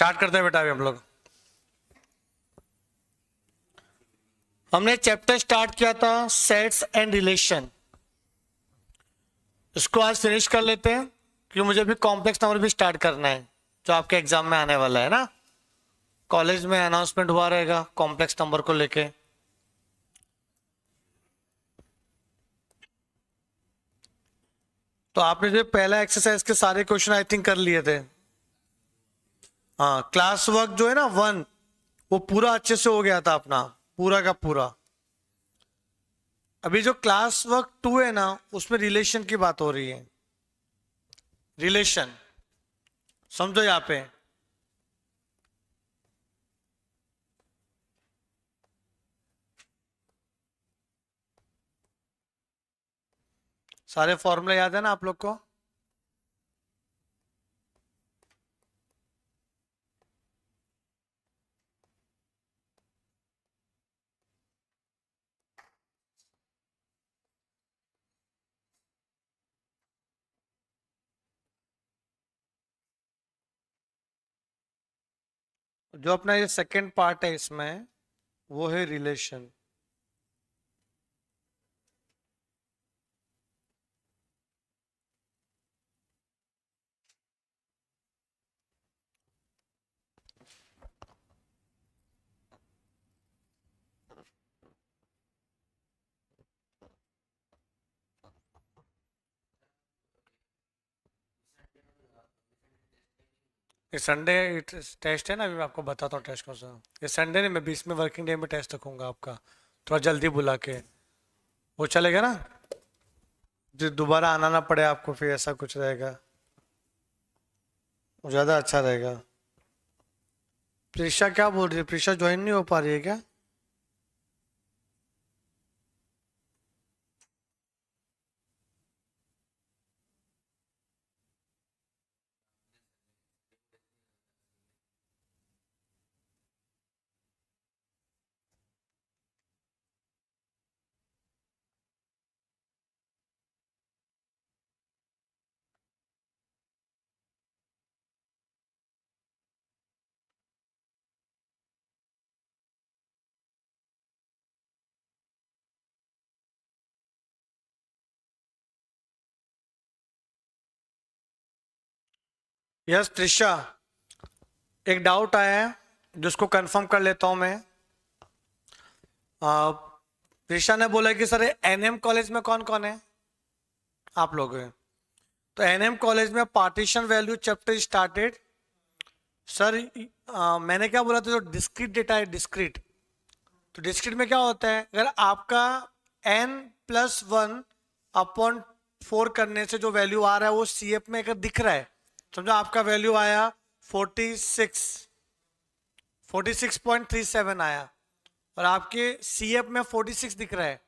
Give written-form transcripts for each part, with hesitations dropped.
Start करते हैं बेटा अभी हम लोग। हमने चैप्टर स्टार्ट किया था सेट्स एंड रिलेशन। इसको आज फिनिश कर लेते हैं क्योंकि मुझे भी कॉम्प्लेक्स नंबर भी स्टार्ट करना है जो आपके एग्जाम में आने वाला है ना। कॉलेज में अनाउंसमेंट हुआ रहेगा कॉम्प्लेक्स नंबर को लेके। तो आपने जो पहला एक्सरसाइज के सारे क्वेश्चन आई थिंक कर लिए थे। हाँ, क्लास वर्क जो है ना 1 वो पूरा अच्छे से हो गया था अपना, पूरा का पूरा। अभी जो क्लास वर्क 2 है ना उसमें रिलेशन की बात हो रही है। रिलेशन समझो यहाँ पे। सारे फॉर्मूले याद है ना आप लोग को? जो अपना ये सेकंड पार्ट है इसमें वो है रिलेशन। ये संडे टेस्ट है ना, अभी मैं आपको बताता हूँ टेस्ट कौन सा। ये संडे नहीं, मैं 20वें वर्किंग डे में टेस्ट रखूंगा आपका, थोड़ा जल्दी बुला के। वो चलेगा ना, जो दोबारा आना ना पड़े आपको, फिर ऐसा कुछ रहेगा वो ज़्यादा अच्छा रहेगा। प्रीशा क्या बोल रही है? प्रीशा ज्वाइन नहीं हो पा रही है क्या? यस त्रिशा, एक डाउट आया है जिसको कंफर्म कर लेता हूं मैं। त्रिशा ने बोला कि सर एनएम कॉलेज में कौन कौन है आप लोग हैं? तो एनएम कॉलेज में partition value chapter started. Sir मैंने क्या बोला था, जो डिस्क्रीट डेटा है डिस्क्रीट, तो डिस्क्रीट में क्या होता है, अगर आपका n+1/4 करने से जो वैल्यू आ रहा है वो सीएफ में अगर दिख रहा है, समझो आपका वैल्यू आया 46.37 आया और आपके सीएफ में 46 दिख रहा है,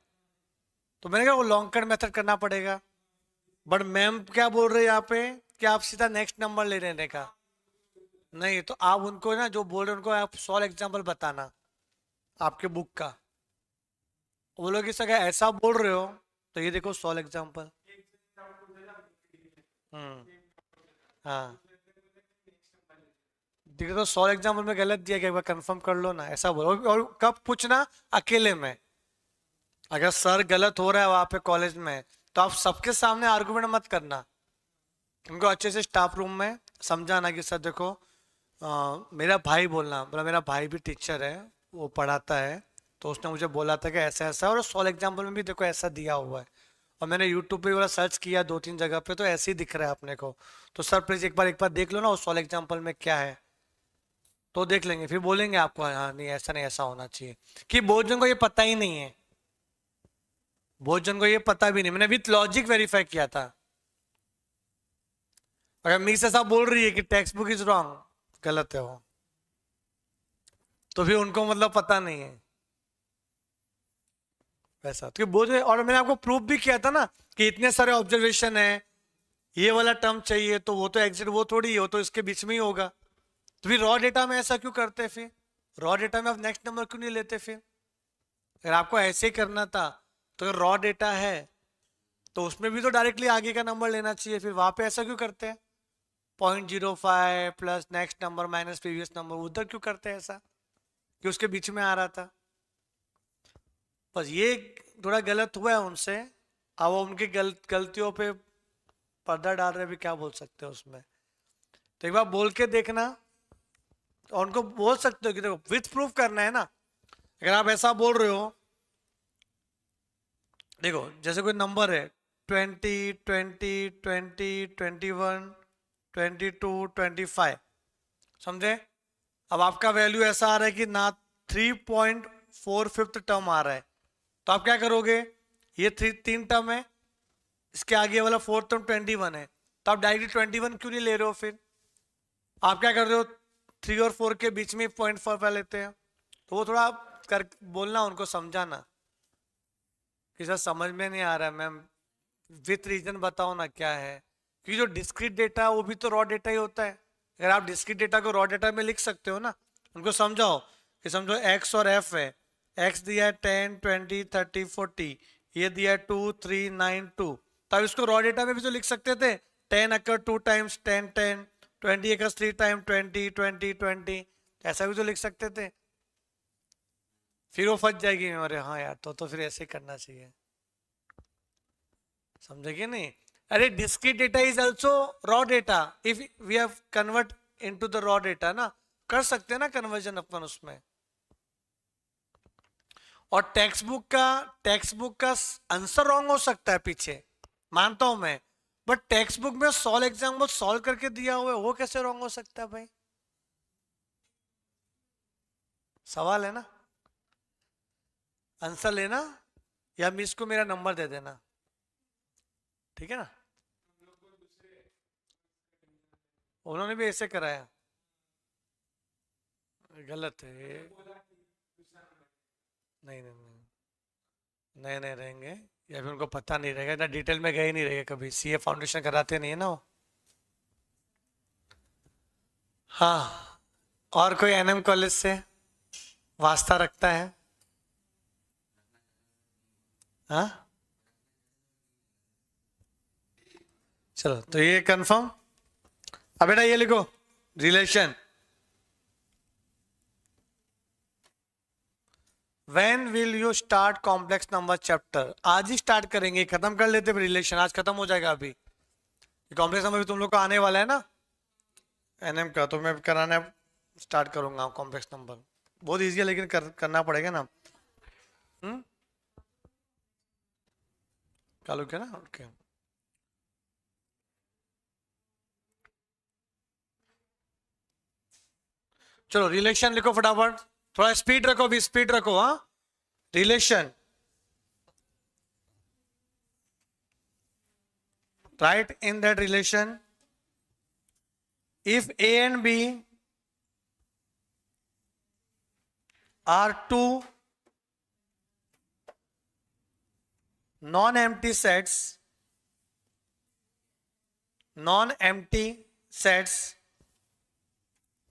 तो मैंने कहा वो लॉन्ग कट मेथड करना पड़ेगा। बट मैम क्या बोल रहे हैं यहाँ पे कि आप सीधा नेक्स्ट नंबर ले लेने का। नहीं, तो आप उनको ना जो बोल रहे हैं उनको आप सॉल्व एग्जाम्पल बताना आपके बुक का। वो लोग इस अगर ऐसा बोल रहे हो तो ये देखो सॉल्व एग्जाम्पल। हम्म, हाँ देखो, तो सॉल्व एग्जाम्पल में गलत दिया गया, एक बार कंफर्म कर लो ना, ऐसा बोलो। और कब पूछना? अकेले में। अगर सर गलत हो रहा है वहां पे कॉलेज में तो आप सबके सामने आर्गुमेंट मत करना, उनको अच्छे से स्टाफ रूम में समझाना कि सर देखो मेरा भाई बोलना, बोला मेरा भाई भी टीचर है, वो पढ़ाता है, तो उसने मुझे बोला था कि ऐसा ऐसा, और सॉल्व एग्जाम्पल में भी देखो ऐसा दिया हुआ है, और मैंने यूट्यूब पे वाला सर्च किया 2-3 जगह पे तो ऐसे ही दिख रहा है अपने को। तो सर प्लीज एक बार देख लो ना वो सॉल्व एग्जाम्पल में क्या है, तो देख लेंगे, फिर बोलेंगे आपको हाँ नहीं ऐसा नहीं ऐसा होना चाहिए। कि बहुत जन को ये पता ही नहीं है, बहुत जन को ये पता भी नहीं, मैंने विथ लॉजिक वेरीफाई किया था। अगर मिस ऐसा बोल रही है कि टेक्स्ट बुक इज रॉन्ग, गलत है वो, तो फिर उनको मतलब पता नहीं है वैसा। तो बोझ, और मैंने आपको प्रूफ भी किया था ना कि इतने सारे ऑब्जर्वेशन है, ये वाला टर्म चाहिए तो वो तो एग्जिट वो थोड़ी है, वो तो इसके बीच में ही होगा। तो फिर रॉ डेटा में ऐसा क्यों करते? फिर रॉ डेटा में आप नेक्स्ट नंबर क्यों नहीं लेते? फिर अगर आपको ऐसे ही करना था तो अगर रॉ डेटा है तो उसमें भी तो डायरेक्टली आगे का नंबर लेना चाहिए, फिर वहां पे ऐसा क्यों करते हैं? 0.05 plus next number minus previous number, उधर क्यों करते हैं ऐसा कि उसके बीच में आ रहा था? बस ये थोड़ा गलत हुआ है उनसे। अब वो उनकी गलतियों पे पर्दा डाल रहे, भी क्या बोल सकते हो उसमें। तो एक बार बोल के देखना, और उनको बोल सकते हो कि देखो विथ प्रूफ करना है ना। अगर आप ऐसा बोल रहे हो, देखो जैसे कोई नंबर है 20, 20, 20, 21, 22, 25, समझे? अब आपका वैल्यू ऐसा आ रहा है कि ना 3.45 टर्म आ रहा है, तो आप क्या करोगे? ये 3 टर्म है, इसके आगे वाला 4th टर्म 21 है, तो आप डायरेक्टली 21 क्यों नहीं ले रहे हो? फिर आप क्या कर रहे हो? 3 और 4 के बीच में 0.45 लेते हैं। तो वो थोड़ा कर बोलना, उनको समझाना कि सर समझ में नहीं आ रहा है मैम, विथ रीजन बताओ ना क्या है। क्योंकि जो डिस्क्रीट डेटा है वो भी तो रॉ डेटा ही होता है। अगर आप डिस्क्रीट डेटा को रॉ डेटा में लिख सकते हो ना, उनको समझाओ कि समझो एक्स और एफ है, एक्स दिया है 10, 20, 30, 40, ये दिया है 2, 3, 9, 2, तो आप इसको रॉ डेटा में भी तो लिख सकते थे। 10 अकर 2 टाइम्स 10, 10, 20 अकर 3 टाइम 20, 20, 20, ऐसा भी तो लिख सकते थे। फिर वो फंस जाएगी, अरे हाँ यार, तो फिर ऐसे करना चाहिए, समझे कि नहीं? अरे discrete data is also raw data, if we have convert into the raw data ना, कर सकते हैं ना कन्वर्जन अपन उसमें। और टेक्स्ट बुक का आंसर रॉन्ग हो सकता है पीछे, मानता हूं मैं, बट टेक्स्ट बुक में सॉल्व एग्जाम्पल सॉल्व करके दिया हुआ है, वो कैसे रॉन्ग हो सकता है भाई? सवाल है ना। आंसर लेना या मिस को मेरा नंबर दे देना, ठीक है ना? उन्होंने भी ऐसे कराया, गलत है ये। नहीं नहीं नहीं, नए नए रहेंगे या फिर उनको पता नहीं रहेगा ना, डिटेल में गए नहीं रहेगा कभी, सीए फाउंडेशन कराते नहीं है ना वो। हाँ, और कोई एनएम कॉलेज से वास्ता रखता है? हाँ, चलो तो ये कंफर्म। अब बेटा ये लिखो, relation. When will you start complex number chapter? आज ही स्टार्ट करेंगे, खत्म कर लेते रिलेशन, आज खत्म हो जाएगा। अभी कॉम्प्लेक्स नंबर भी तुम लोग को आने वाला है ना एनएम का, तो मैं कराना स्टार्ट करूंगा कॉम्प्लेक्स नंबर। बहुत इजी है लेकिन करना पड़ेगा ना। चालू किया ना, ओके। चलो रिलेशन लिखो फटाफट, थोड़ा स्पीड रखो, भी स्पीड रखो। हाँ, relation, write in that relation if A and B are two non-empty sets,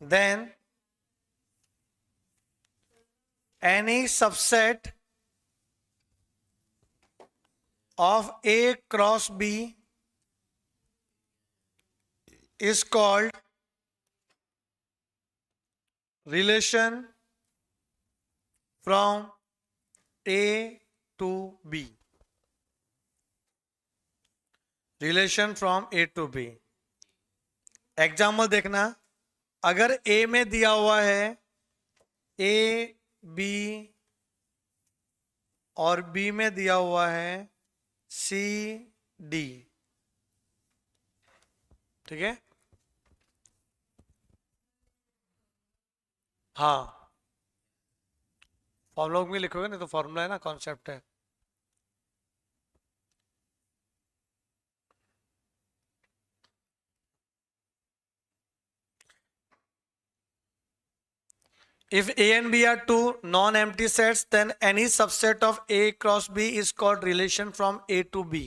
then any subset of A cross B is called relation from A to B. Relation from A to B. Example देखना, अगर ए में दिया हुआ है A B और B में दिया हुआ है सी डी, ठीक है? हाँ, फॉर्मूला में लिखोगे नहीं तो फॉर्मूला है ना, कॉन्सेप्ट है। If A and B are two non-empty sets, then any subset of A cross B is called relation from A to B.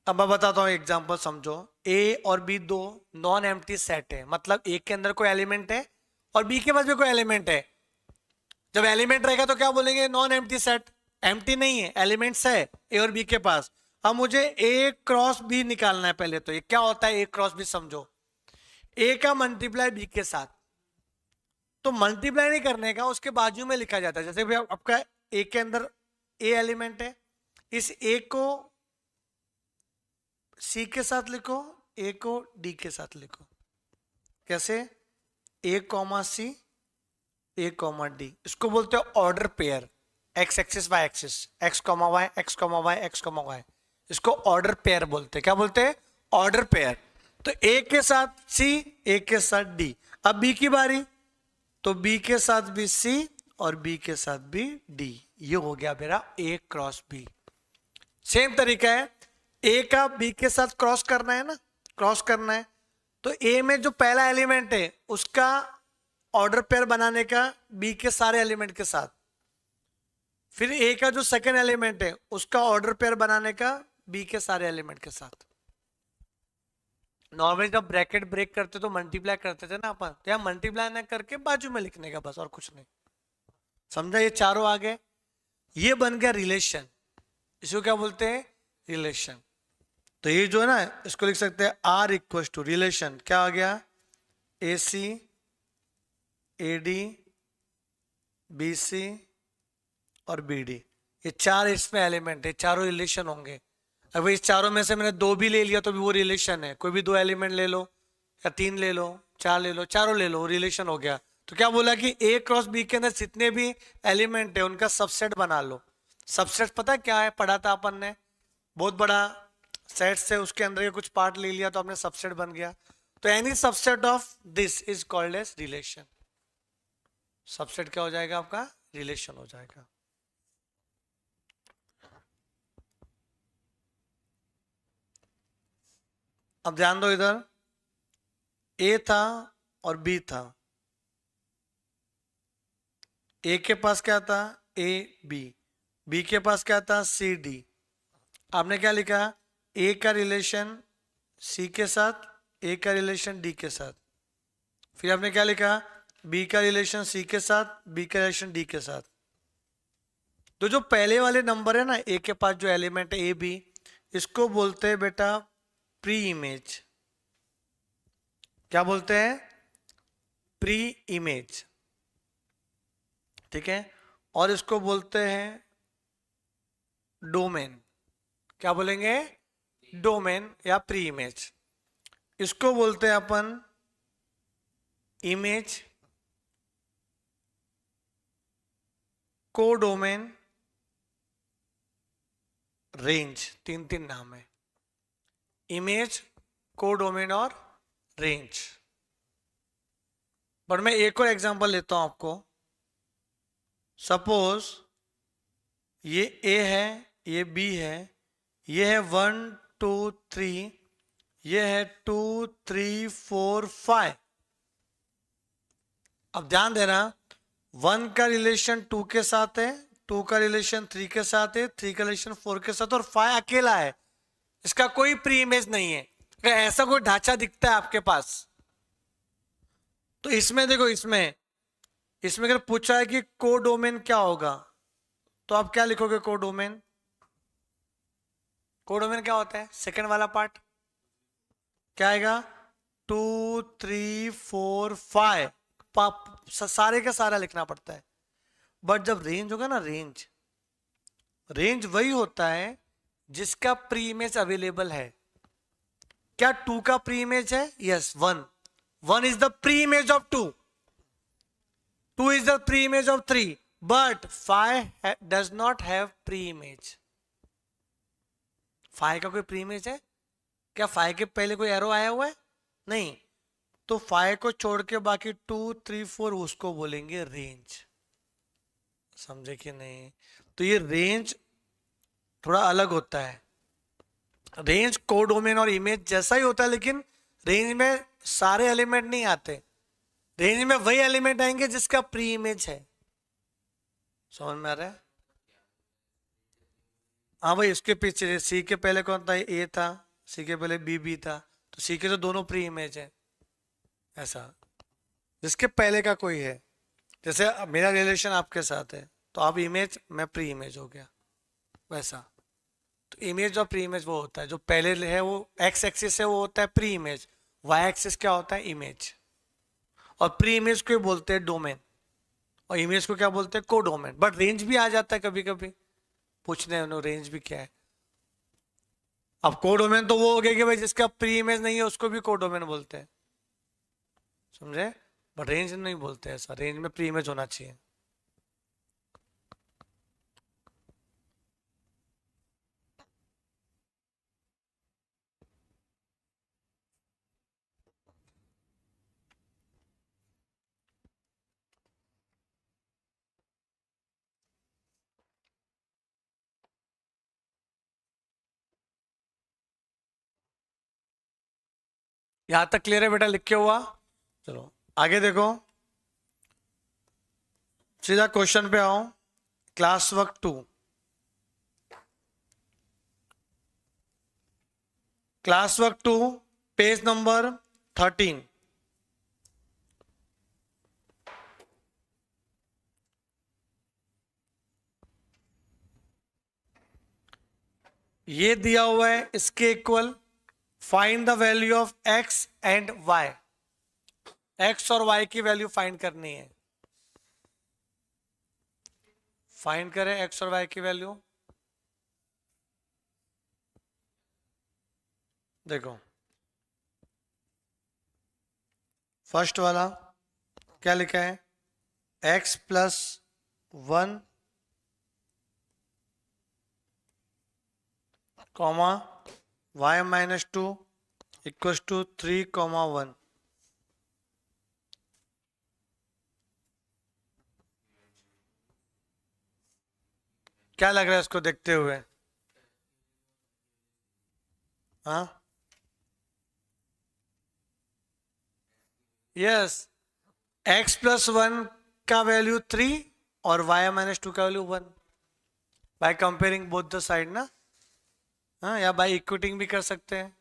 अब मैं बताता हूं एग्जांपल, समझो। A और B दो नॉन एम्प्टी सेट है, मतलब A के अंदर कोई एलिमेंट है और B के पास भी कोई एलिमेंट है। जब एलिमेंट रहेगा तो क्या बोलेंगे? Non empty set. एम्प्टी नहीं है, एलिमेंट्स है A और B के पास। अब मुझे ए क्रॉस बी निकालना है। पहले तो ये क्या होता है ए क्रॉस बी समझो। ए का मल्टीप्लाई बी के साथ, तो मल्टीप्लाई नहीं करने का, उसके बाजू में लिखा जाता है। जैसे भी आपका ए के अंदर ए एलिमेंट है, इस ए को सी के साथ लिखो, ए को डी के साथ लिखो। कैसे? A comma C, A comma D, इसको बोलते हैं order pair. X axis Y axis, X comma Y, X comma Y, X comma Y, इसको ऑर्डर पेयर बोलते हैं। क्या बोलते हैं? Order pair. तो ए के साथ सी, ए के साथ डी। अब बी की बारी, तो बी के साथ भी सी और बी के साथ भी डी। ये हो गया मेरा ए क्रॉस बी। सेम तरीका है, ए का बी के साथ क्रॉस करना है ना, क्रॉस करना है, तो ए में जो पहला एलिमेंट है उसका ऑर्डर पेयर बनाने का बी के सारे एलिमेंट के साथ, फिर ए का जो सेकेंड एलिमेंट है उसका ऑर्डर पेयर बनाने का बी के सारे एलिमेंट के साथ। नॉर्मली जब ब्रैकेट ब्रेक करते तो मल्टीप्लाई करते थे ना अपन, तो यहाँ मल्टीप्लाई ना करके बाजू में लिखने का, बस और कुछ नहीं। समझा? ये चारों आ गए, ये बन गया रिलेशन। इसको क्या बोलते हैं? रिलेशन। तो ये जो है ना, इसको लिख सकते हैं आर इक्वल टू रिलेशन, क्या आ गया? ए सी, ए डी, बी सी और बी डी। ये चार इसमें एलिमेंट है, चारों रिलेशन होंगे। अब इस चारों में से मैंने दो भी ले लिया तो भी वो रिलेशन है। कोई भी दो एलिमेंट ले लो, या तीन ले लो, चार ले लो, चारों ले लो, रिलेशन हो गया। तो क्या बोला कि ए क्रॉस बी के अंदर जितने भी एलिमेंट है उनका सबसेट बना लो। सबसेट पता क्या है? पढ़ा था अपन ने, बहुत बड़ा सेट से उसके अंदर के कुछ पार्ट ले लिया तो आपने सबसेट बन गया। तो any subset of this is called as relation. Subset क्या हो जाएगा आपका? रिलेशन हो जाएगा। अब ध्यान दो, इधर ए था और बी था। ए के पास क्या था? A B. बी के पास क्या था? C D. आपने क्या लिखा? ए का रिलेशन सी के साथ, ए का रिलेशन डी के साथ। फिर आपने क्या लिखा? बी का रिलेशन सी के साथ, बी का रिलेशन डी के साथ। तो जो पहले वाले नंबर है ना, ए के पास जो एलिमेंट है ए बी, इसको बोलते हैं बेटा प्री इमेज। क्या बोलते हैं? Pre image. ठीक है? और इसको बोलते हैं डोमेन। क्या बोलेंगे? डोमेन या प्री इमेज। इसको बोलते हैं अपन इमेज, कोडोमेन, रेंज। तीन तीन नाम है, इमेज, कोडोमेन और रेंज। पर मैं एक और एग्जांपल लेता हूं आपको। सपोज ये ए है, ये बी है, ये है 1 2 3, ये है 2 3 4 5। अब ध्यान देना, 1 का रिलेशन 2 के साथ है, 2 का रिलेशन 3 के साथ है, 3 का रिलेशन 4 के साथ, और 5 अकेला है। इसका कोई प्री इमेज नहीं है। अगर ऐसा कोई ढांचा दिखता है आपके पास, तो इसमें देखो, इसमें अगर पूछा है कि कोडोमेन क्या होगा, तो आप क्या लिखोगे? कोडोमेन। कोडोमेन क्या होता है? सेकंड वाला पार्ट क्या आएगा? 2 3 4 5, सारे का सारा लिखना पड़ता है। बट जब रेंज होगा ना, रेंज वही होता है जिसका प्री इमेज अवेलेबल है। क्या 2 का प्री इमेज है? Yes, 1 is the pre image of 2 is the pre image of 3, but 5 does not have pre image. 5 का कोई प्री इमेज है क्या? 5 के पहले कोई एरो आया हुआ है? नहीं। तो 5 को छोड़ के बाकी 2 3 4 उसको बोलेंगे रेंज। समझे कि नहीं? तो ये रेंज थोड़ा अलग होता है। रेंज कोडोमेन और इमेज जैसा ही होता है, लेकिन रेंज में सारे एलिमेंट नहीं आते। रेंज में वही एलिमेंट आएंगे जिसका प्री इमेज है। समझ में आ रहा है? हाँ भाई, इसके पीछे सी के पहले कौन था? ए था। सी के पहले बी था, तो सी के तो दोनों प्री इमेज है। ऐसा जिसके पहले का कोई है, जैसे मेरा रिलेशन आपके साथ है तो आप इमेज, मैं प्री इमेज हो गया, वैसा। तो इमेज और प्री इमेज वो होता है, जो पहले है वो एक्स एक्सिस है वो होता है प्री इमेज, वाई एक्सिस क्या होता है इमेज। और प्री इमेज को बोलते हैं डोमेन, और इमेज को क्या बोलते हैं को डोमेन। बट रेंज भी आ जाता है कभी कभी, पूछने उन्होंने रेंज भी क्या है। अब को डोमेन तो वो हो गया कि भाई जिसका प्री इमेज नहीं है उसको भी को डोमेन बोलते हैं, समझे। बट रेंज नहीं बोलते ऐसा, रेंज में प्री इमेज होना चाहिए। यहां तक क्लियर है बेटा, लिख के हुआ। चलो आगे देखो, सीधा क्वेश्चन पे आओ। Class work 2, class work 2, page number 13। ये दिया हुआ है इसके equal, find the value of X and Y. X और वाई की वैल्यू फाइंड करनी है। फाइंड करें एक्स और वाई की वैल्यू। देखो फर्स्ट वाला क्या लिखा है, X plus 1 comma Y minus 2 equal to 3, 1। क्या लग रहा है इसको देखते हुए? हाँ यस, एक्स प्लस 1 का वैल्यू 3 और वाई माइनस 2 का value 1, by comparing both the side ना। हाँ, या बाय इक्विटिंग भी कर सकते हैं।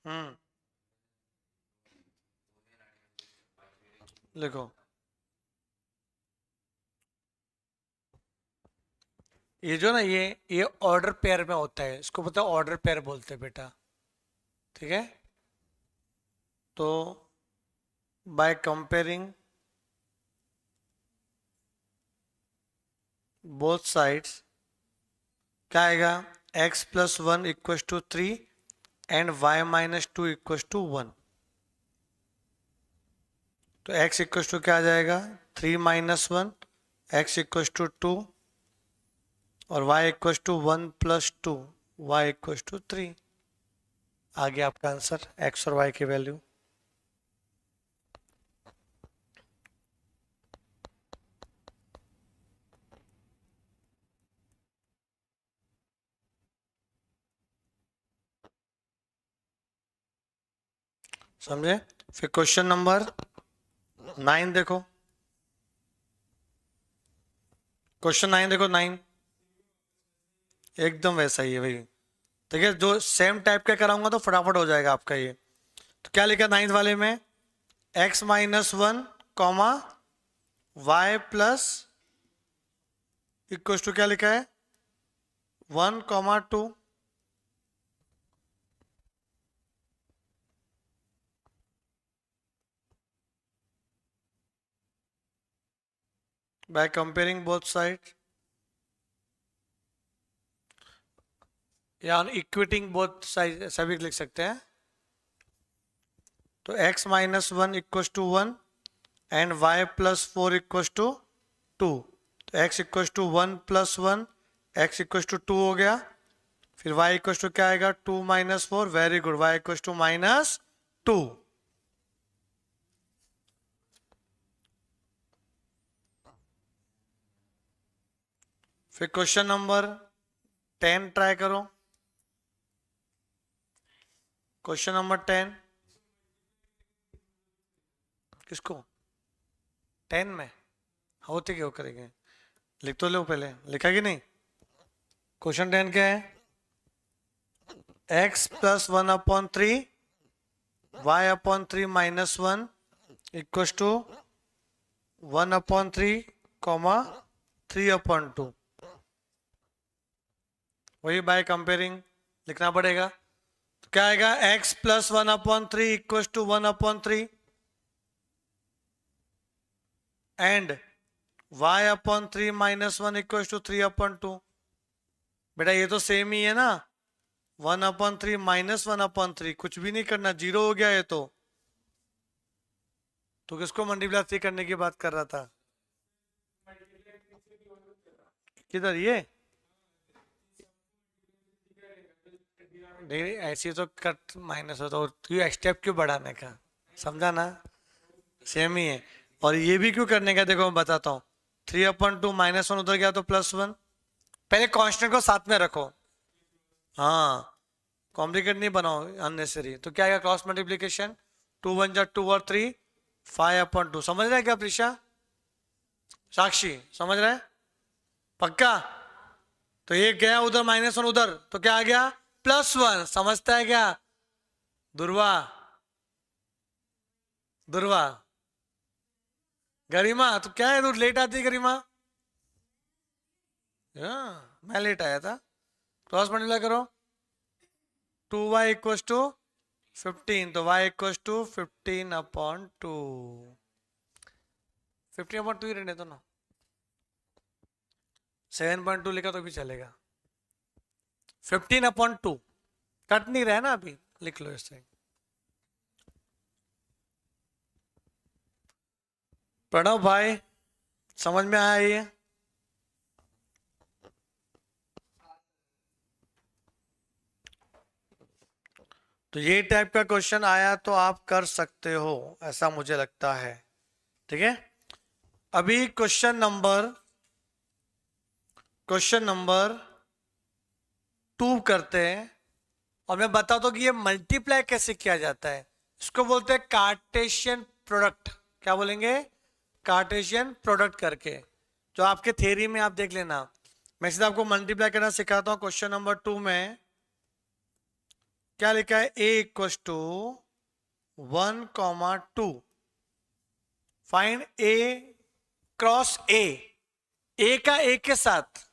हम्म, देखो ये जो ना ये ऑर्डर पेयर में होता है, इसको पता है ऑर्डर पेयर बोलते हैं बेटा, ठीक है। तो बाय कंपेयरिंग बोथ साइड्स क्या आएगा, X plus 1 equal to 3 and Y minus 2 equal to 1। तो x इक्व टू क्या आ जाएगा, 3 - 1, x इक्व टू 2 और y equal to 1 + 2, y equal to 3। आ गया आपका आंसर, x और y की वैल्यू। समझे। फिर क्वेश्चन नंबर 9 देखो, क्वेश्चन 9 देखो, 9 एकदम वैसा ही है भाई। ठीक है, जो सेम टाइप का कराऊंगा तो फटाफट हो जाएगा आपका ये। तो क्या लिखा 9th वाले में, x - 1 comma y plus equal to क्या लिखा है 1, 2 by comparing both sides या इक्विटिंग बोथ साइड सभी लिख सकते हैं। तो x - 1 equal to 1 and y + 4 equal to 2। तो x equal to 1 + 1, x equal to 2 हो गया। फिर y इक्व टू क्या आएगा, 2 - 4, very good, y equal to -2। फिर क्वेश्चन नंबर 10 ट्राई करो। क्वेश्चन नंबर 10 किसको 10 में होते क्या करेंगे, लिख तो लो पहले, लिखा कि नहीं। क्वेश्चन 10 क्या है, x plus 1/3 y/3 minus 1 equal to 1/3 comma 3/2। वही बाय कंपेयरिंग लिखना पड़ेगा। तो क्या आएगा, x plus 1/3 equal to 1/3 and y/3 minus 1 equal to 3/2। बेटा ये तो सेम ही है ना, 1/3 माइनस 1/3, कुछ भी नहीं करना, जीरो हो गया ये तो किसको मल्टीप्लाई 3 करने की बात कर रहा था? किधर ये? नहीं ऐसी तो कट माइनस हो तो क्यों स्टेप क्यों बढ़ाने का, समझा ना? सेम ही है। और ये भी क्यों करने का, देखो मैं बताता हूँ। 3/2 माइनस 1 उधर गया तो +1। पहले कांस्टेंट को साथ में रखो, हाँ कॉम्प्लिकेट नहीं बनाओ अननेसेसरी। तो क्या आएगा, क्रॉस मल्टीप्लीकेशन, 2 1 जा 2 और 3 5/2। समझ रहा है क्या प्रिशा, साक्षी समझ रहा है पक्का? तो ये गया उधर -1 उधर, तो क्या आ गया +1। समझता है क्या दुर्वा? दुर्वा गरिमा, तो क्या है तू लेट आती है गरिमा? मैं लेट आया था। क्रॉस मल्टीप्लाई करो, 2y इक्वल टू 15, तो y इक्वल टू 15/2। 15/2 ही रहने दो ना, 7.2 लिखा तो भी चलेगा। 15/2 कट नहीं रहा है ना अभी, लिख लो इससे। प्रणव भाई समझ में आया ये? तो ये टाइप का क्वेश्चन आया तो आप कर सकते हो, ऐसा मुझे लगता है। ठीक है, अभी क्वेश्चन नंबर 2 करते हैं। और मैं बताता हूं कि ये मल्टीप्लाई कैसे किया जाता है। इसको बोलते हैं कार्टेशियन प्रोडक्ट। क्या बोलेंगे? कार्टेशियन प्रोडक्ट करके, जो आपके थ्योरी में आप देख लेना। मैं सीधा आपको मल्टीप्लाई करना सिखाता हूं। क्वेश्चन नंबर 2 में क्या लिखा है, a equal to 1,2 find a cross a का a के साथ,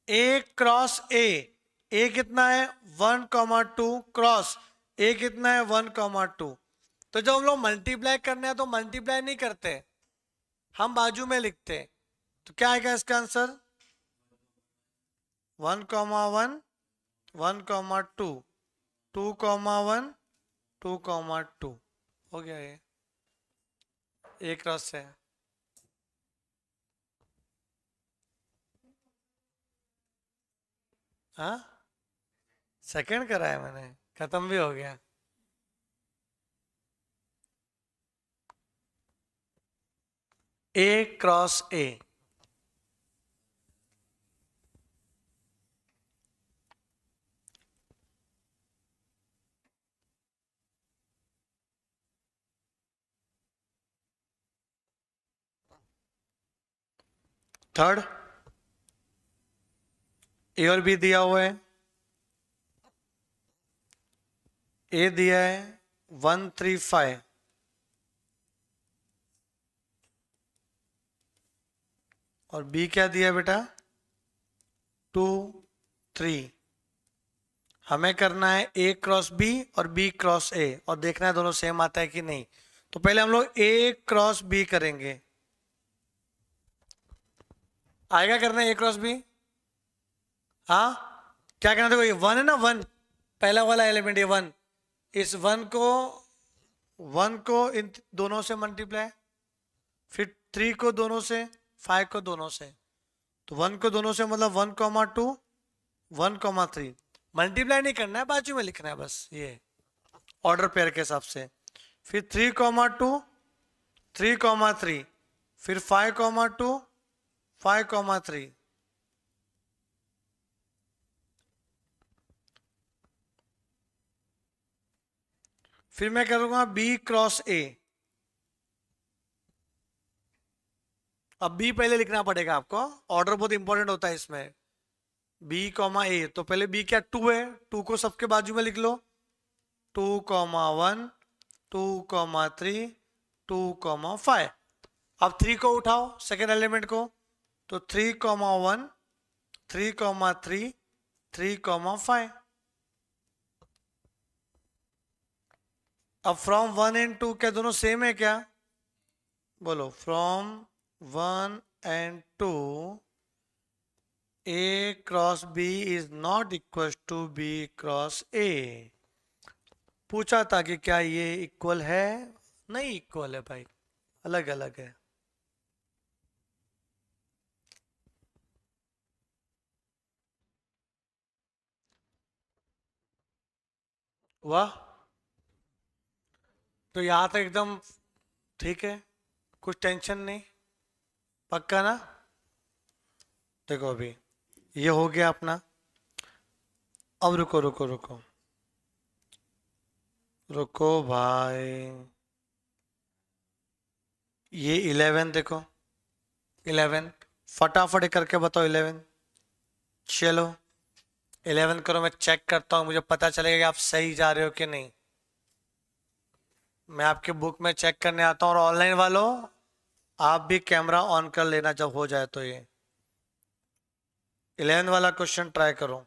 a क्रॉस a कितना है 1,2 क्रॉस a कितना है 1,2। तो जब हम लोग मल्टीप्लाई करने हैं तो मल्टीप्लाई नहीं करते, हम बाजू में लिखते। तो क्या आएगा इसका आंसर, 1,1 1,2 2,1 2,2 हो गया ये a क्रॉस से। हाँ सेकंड करा है मैंने, खत्म भी हो गया। a cross a, third A और बी दिया हुआ है। ए दिया है 135 और बी क्या दिया है बेटा 2 3। हमें करना है ए क्रॉस बी और बी क्रॉस ए और देखना है दोनों सेम आता है कि नहीं। तो पहले हम लोग ए क्रॉस बी करेंगे। आएगा करना है ए क्रॉस बी? हाँ क्या करना, देखो ये 1 है ना, 1 पहला वाला एलिमेंट ये 1, इस 1 को इन दोनों से मल्टीप्लाई, फिर 3 को दोनों से, 5 को दोनों से। तो 1 को दोनों से मतलब 1,2 1,3। मल्टीप्लाई नहीं करना है, बाजू में लिखना है बस, ये ऑर्डर पेयर के हिसाब से। फिर 3,2 3,3, फिर 5,2 5,3। फिर मैं करूंगा बी क्रॉस ए। अब बी पहले लिखना पड़ेगा आपको, ऑर्डर बहुत इंपॉर्टेंट होता है इसमें। बी कॉमा ए, तो पहले बी क्या 2 है, 2 को सबके बाजू में लिख लो, 2,1, 2,3, 2,5। अब 3 को उठाओ सेकेंड एलिमेंट को, तो 3,1, 3,3, 3,5। अब फ्रॉम 1 एंड 2 क्या दोनों सेम है क्या? बोलो, from 1 and 2 A cross B is not equal to B cross A। पूछा था कि क्या ये इक्वल है? नहीं इक्वल है भाई, अलग अलग है। वाह, तो यहां तक एकदम ठीक है, कुछ टेंशन नहीं, पक्का ना? देखो अभी ये हो गया अपना। अब रुको रुको रुको रुको भाई, ये 11 देखो, 11 फटाफट करके बताओ 11। चलो 11 करो, मैं चेक करता हूँ, मुझे पता चलेगा कि आप सही जा रहे हो कि नहीं। मैं आपके बुक में चेक करने आता हूँ, और ऑनलाइन वालों आप भी कैमरा ऑन कर लेना जब हो जाए तो। ये 11 वाला क्वेश्चन ट्राई करो।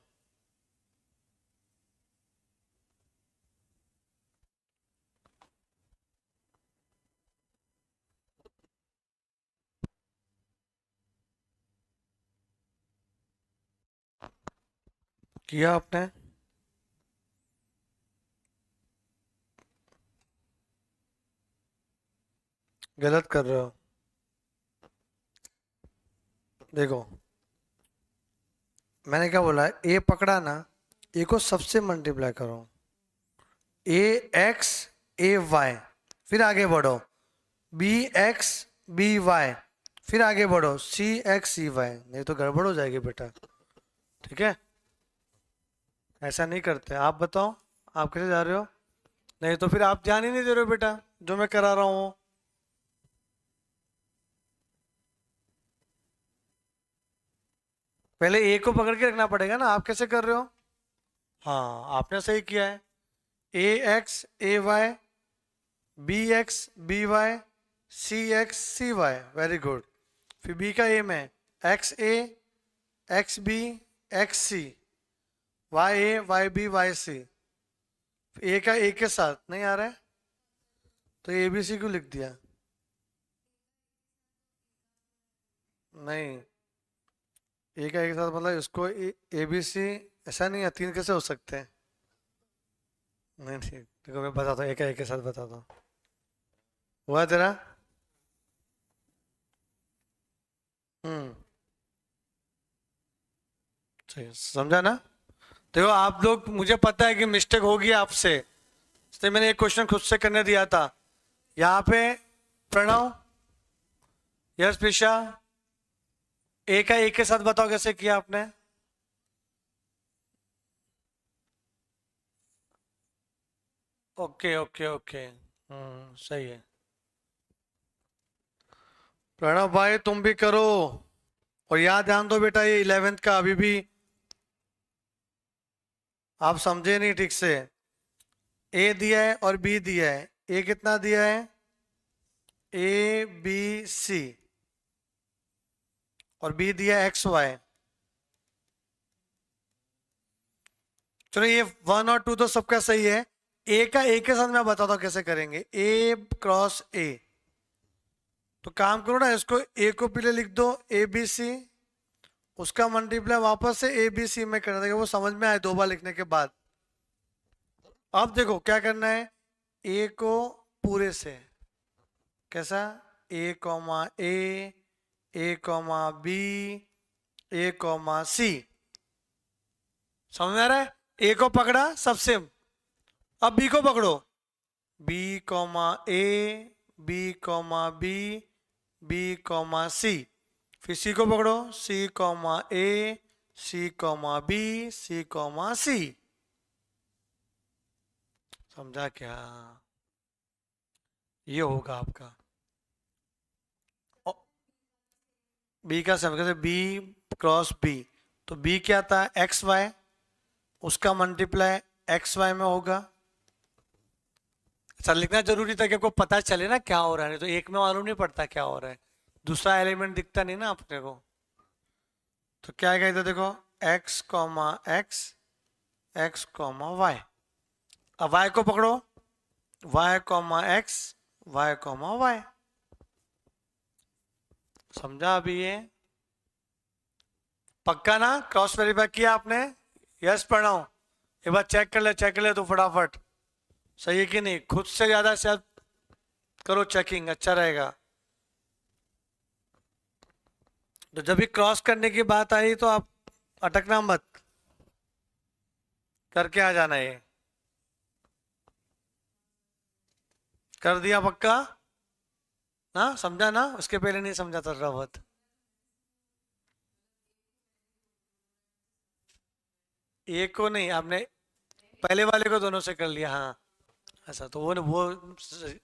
किया आपने? गलत कर रहे हो। देखो मैंने क्या बोला, ए पकड़ा ना, ए को सबसे मल्टीप्लाई करो, ए एक्स ए वाई, फिर आगे बढ़ो, बी एक्स बी वाई, फिर आगे बढ़ो, सी एक्स सी वाई। नहीं तो गड़बड़ हो जाएगी बेटा, ठीक है? ऐसा नहीं करते। आप बताओ आप कैसे जा रहे हो? नहीं तो फिर आप ध्यान ही नहीं दे रहे हो बेटा जो मैं करा रहा हूँ। पहले ए को पकड़ के रखना पड़ेगा ना, आप कैसे कर रहे हो? हाँ आपने सही किया है, a x a y, b x b y, c x c y, very good. फिर बी का ए में x a x b x c, y a y b y c. A का ए के साथ नहीं आ रहा है तो ए बी सी क्यों लिख दिया? नहीं, ए का ए के साथ मतलब इसको ए बी सी, ऐसा नहीं है, 3 कैसे हो सकते हैं? नहीं ठीक, देखो मैं बताता हूँ, ए का ए के साथ बताता हूँ। हुआ तेरा? हम्म, सही समझा ना? देखो आप लोग, मुझे पता है कि मिस्टेक होगी आपसे, इसलिए मैंने एक क्वेश्चन खुद से करने दिया था। यहाँ पे प्रणव, यस प्रिशा, ए का ए के साथ बताओ कैसे किया आपने? ओके ओके ओके, सही है। प्रणव भाई तुम भी करो, और याद ध्यान दो बेटा, ये 11th का अभी भी आप समझे नहीं ठीक से। ए दिया है और बी दिया है, ए कितना दिया है? ए बी सी, और बी दिया एक्स वाई। चलो ये 1 और 2 तो सबका सही है, ए का ए के साथ मैं बताता हूँ कैसे करेंगे, ए क्रॉस ए। तो काम करो ना, इसको ए को पहले लिख दो ए बी सी, उसका मल्टीप्लाई वापस से ए बी सी में करना देगा, वो समझ में आए 2 बार लिखने के बाद। अब देखो क्या करना है, ए को पूरे से, कैसा? ए कॉमा ए कॉमा बी, ए कॉमा सी। समझ में आ रहा है? ए को पकड़ा सबसे, अब बी को पकड़ो, B comma A, B comma B, B comma C. फिर सी को पकड़ो, C comma A, C comma B, C comma C. समझा क्या? ये होगा आपका बी का समझ, बी क्रॉस बी, तो बी क्या था, एक्स वाई, उसका मल्टीप्लाई एक्स वाई में होगा। अच्छा, लिखना जरूरी था कि आपको पता चले ना क्या हो रहा है, नहीं तो एक में मालूम नहीं पड़ता क्या हो रहा है, दूसरा एलिमेंट दिखता नहीं ना अपने को। तो क्या आएगा इधर देखो, X comma X, X comma Y. अब वाई को पकड़ो, Y comma X, Y comma Y. समझा अभी ये? पक्का ना? क्रॉस वेरीफाई किया आपने? यस पढ़ाऊं? एक बार चेक कर ले तो फटाफट, सही है कि नहीं? खुद से ज्यादा शायद करो चेकिंग, अच्छा रहेगा। तो जब भी क्रॉस करने की बात आई तो आप अटकना मत, करके आ जाना। ये कर दिया पक्का ना? समझा ना? उसके पहले नहीं समझा था बहुत। एक को नहीं आपने, पहले वाले को दोनों से कर लिया, हाँ। ऐसा तो वो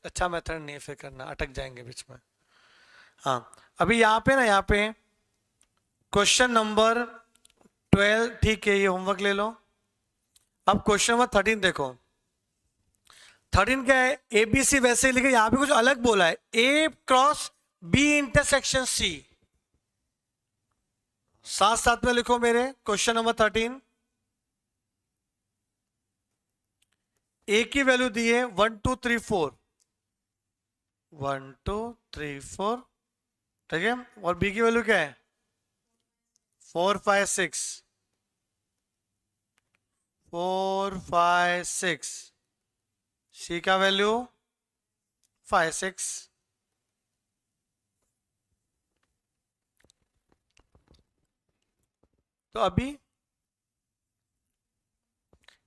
अच्छा मेथड नहीं है फिर करना, अटक जाएंगे बीच में। हाँ, अभी यहाँ पे ना, यहाँ पे क्वेश्चन नंबर 12, ठीक है, ये होमवर्क ले लो। अब क्वेश्चन नंबर 13 देखो। 13 क्या है, ए बी सी वैसे ही लिखे, यहाँ पे कुछ अलग बोला है, ए क्रॉस बी इंटरसेक्शन सी। साथ साथ में लिखो मेरे, क्वेश्चन नंबर 13। ए की वैल्यू दी है 1 2 3 4, 1 2 3 4, ठीक है। और बी की वैल्यू क्या है, 4 5 6, 4 5 6। सी का वैल्यू 5 6। तो अभी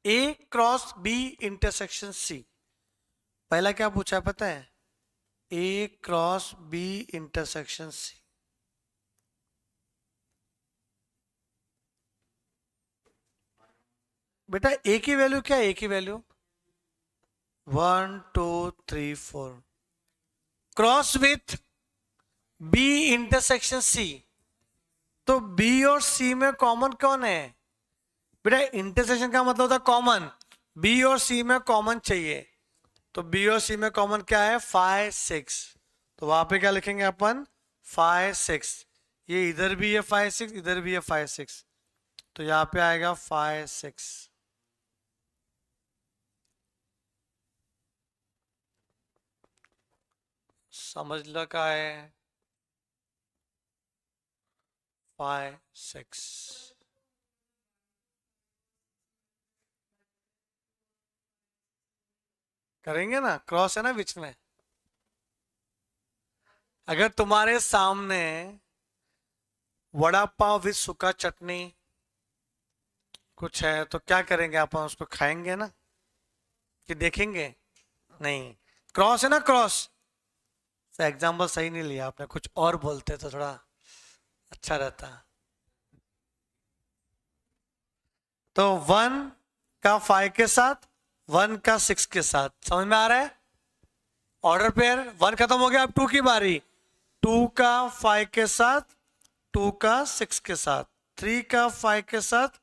A cross B intersection C, पहला क्या पूछा है पता है, A cross B intersection C. बेटा ए की वैल्यू क्या है, ए की वैल्यू 1 2 3 4, cross with B intersection C. तो बी और सी में कॉमन कौन है बेटा? इंटरसेक्शन का मतलब होता है कॉमन, बी और सी में कॉमन चाहिए। तो बी और सी में कॉमन क्या है, 5 6। तो वहां पे क्या लिखेंगे अपन, 5 6। ये इधर भी है 5 6, इधर भी है 5 6, तो यहाँ पे आएगा 5 6। समझ लो क्या है, 5 6। करेंगे ना, क्रॉस है ना बीच में। अगर तुम्हारे सामने वड़ा पाव विद सूखा चटनी कुछ है तो क्या करेंगे अपन, उसको खाएंगे ना कि देखेंगे? नहीं, क्रॉस है ना, क्रॉस। एग्जाम्पल सही नहीं लिया आपने, कुछ और बोलते तो थोड़ा अच्छा रहता। तो 1 का 5 के साथ, 1 का 6 के साथ, समझ में आ रहा है? ऑर्डर पेयर 1 खत्म हो गया, अब 2 की बारी। 2 का 5 के साथ, 2 का 6 के साथ, 3 का 5 के साथ,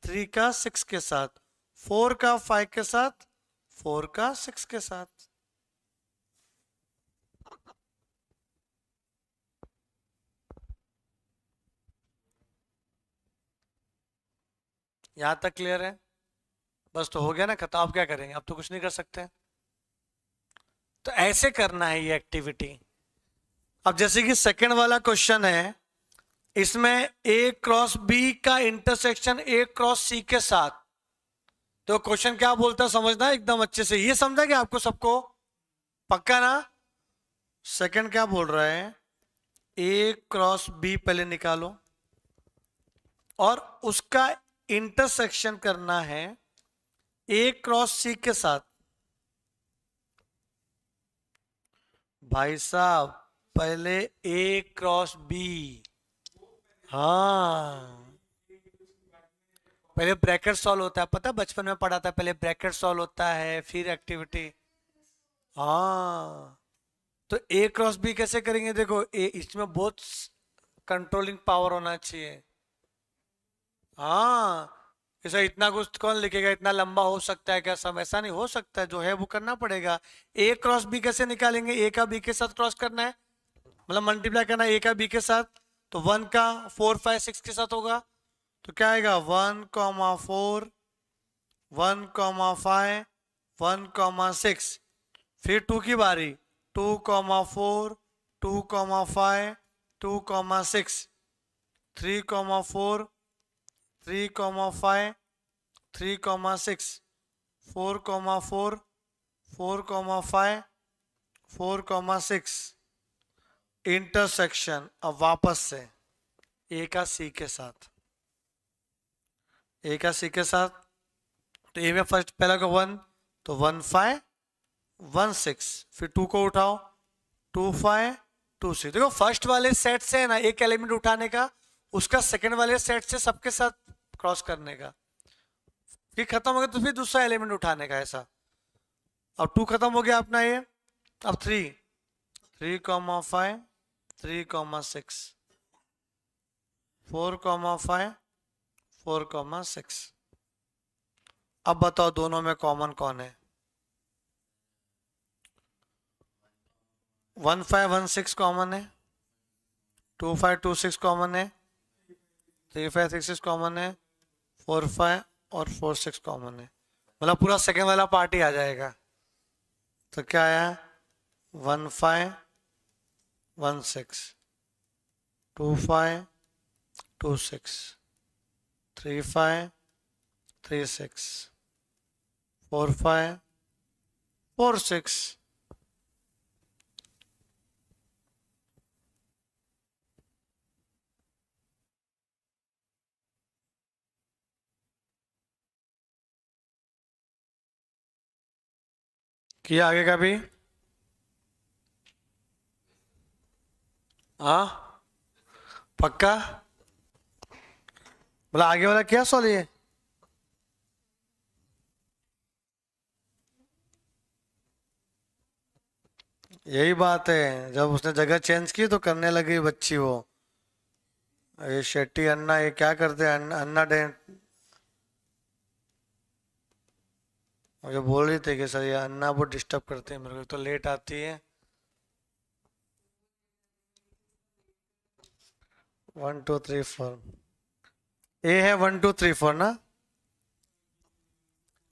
3 का 6 के साथ, 4 का 5 के साथ, 4 का 6 के साथ। यहां तक क्लियर है? बस तो हो गया ना खत्म, अब क्या करेंगे, अब तो कुछ नहीं कर सकते। तो ऐसे करना है ये एक्टिविटी। अब जैसे कि सेकंड वाला क्वेश्चन है, इसमें ए क्रॉस बी का इंटरसेक्शन ए क्रॉस सी के साथ। तो क्वेश्चन क्या बोलता है समझना एकदम अच्छे से, ये समझा कि आपको सबको पक्का ना? सेकंड क्या बोल रहा है, ए क्रॉस बी पहले निकालो और उसका इंटरसेक्शन करना है ए क्रॉस सी के साथ। भाई साहब पहले ए क्रॉस बी, हाँ पहले ब्रैकेट सॉल्व होता है, पता है बचपन में पढ़ा था, पहले ब्रैकेट सॉल्व होता है फिर एक्टिविटी। हाँ, तो ए क्रॉस बी कैसे करेंगे, देखो ए इसमें बहुत कंट्रोलिंग पावर होना चाहिए। हाँ, ऐसा इतना कुछ कौन लिखेगा, इतना लंबा हो सकता है क्या सब? ऐसा नहीं हो सकता है, जो है वो करना पड़ेगा। ए क्रॉस बी कैसे निकालेंगे? ए का बी के साथ क्रॉस करना है, मतलब मल्टीप्लाई करना है ए का बी के साथ। तो 1 का 4 5 6 के साथ होगा, तो क्या आएगा? 1,4, 1,5, 1,6। फिर 2 की बारी, 2,4, 2,5, 2,6, 3,4, 3,5, 3,6, 4,4, 4,5, 4,6। इंटरसेक्शन अब वापस से ए का सी के साथ, ए का सी के साथ। तो ए में फर्स्ट पहला का 1, तो 1 5 1 6। फिर 2 को उठाओ, 2 5 2 6। देखो फर्स्ट वाले सेट से है ना एक एलिमेंट उठाने का, उसका सेकंड वाले सेट से सबके साथ क्रॉस करने का। फिर खत्म हो गया तो फिर दूसरा एलिमेंट उठाने का, ऐसा। अब 2 खत्म हो गया अपना ये। अब 3, 3,5, 3,6, 4,5, 4,6। अब बताओ दोनों में कॉमन कौन है? 1 5 1 6 कॉमन है, 2 5 2 6 कॉमन है, 3 5 6 6 कॉमन है, 4 5 और 4 6 कॉमन है। मतलब पूरा सेकंड वाला पार्ट ही आ जाएगा। तो क्या आया? 1 5 1 6, 2 5 2 6, 3 5 3 6, 4 5 4 6। किया आगे का भी? हाँ, पक्का? बोला आगे वाला क्या सॉल्व ये? यही बात है, जब उसने जगह चेंज की तो करने लगी बच्ची वो। ये शेट्टी अन्ना ये क्या करते हैं? अन्ना डे मुझे बोल रही थी कि सर ये अन्ना बहुत डिस्टर्ब करते हैं मेरे को, तो लेट आती है। 1 2 3 4। ए है 1 2 3 4 ना?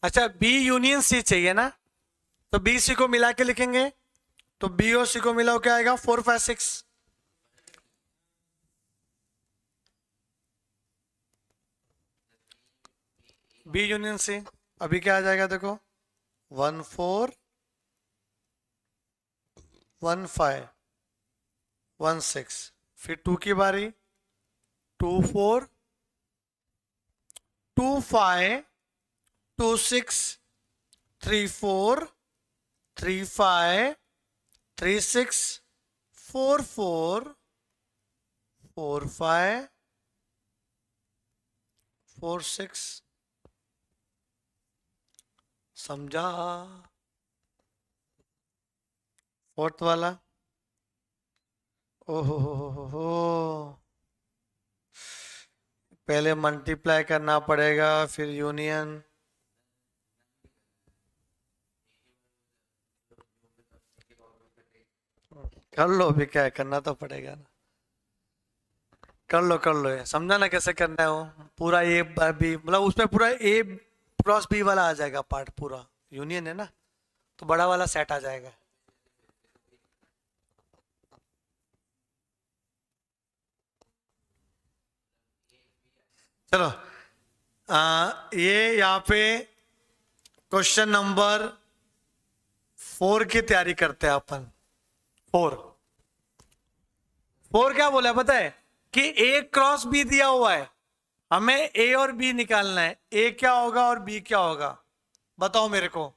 अच्छा, बी यूनियन सी चाहिए ना, तो बी सी को मिला के लिखेंगे। तो बी और सी को मिला क्या आएगा? 4 5 6। B union C. अभी क्या आ जाएगा देखो? 1 4 1 5 1 6। फिर 2 की बारी, 2 4 2 5 2 6, 3 4 3 5 3 6, 4 4 4 5 4 6। समझा? फोर्थ वाला। ओहो हो। पहले मल्टीप्लाई करना पड़ेगा फिर यूनियन। कर लो, भी क्या है, करना तो पड़ेगा ना। कर लो ये समझा ना कैसे करना है वो। पूरा ए बी, मतलब उसमें पूरा ए क्रॉस बी वाला आ जाएगा पार्ट पूरा। यूनियन है ना, तो बड़ा वाला सेट आ जाएगा। चलो, ये यहाँ पे क्वेश्चन नंबर 4 की तैयारी करते हैं अपन। 4 4 क्या बोला है पता है? कि ए क्रॉस बी दिया हुआ है, हमें ए और बी निकालना है। ए क्या होगा और बी क्या होगा, बताओ मेरे को।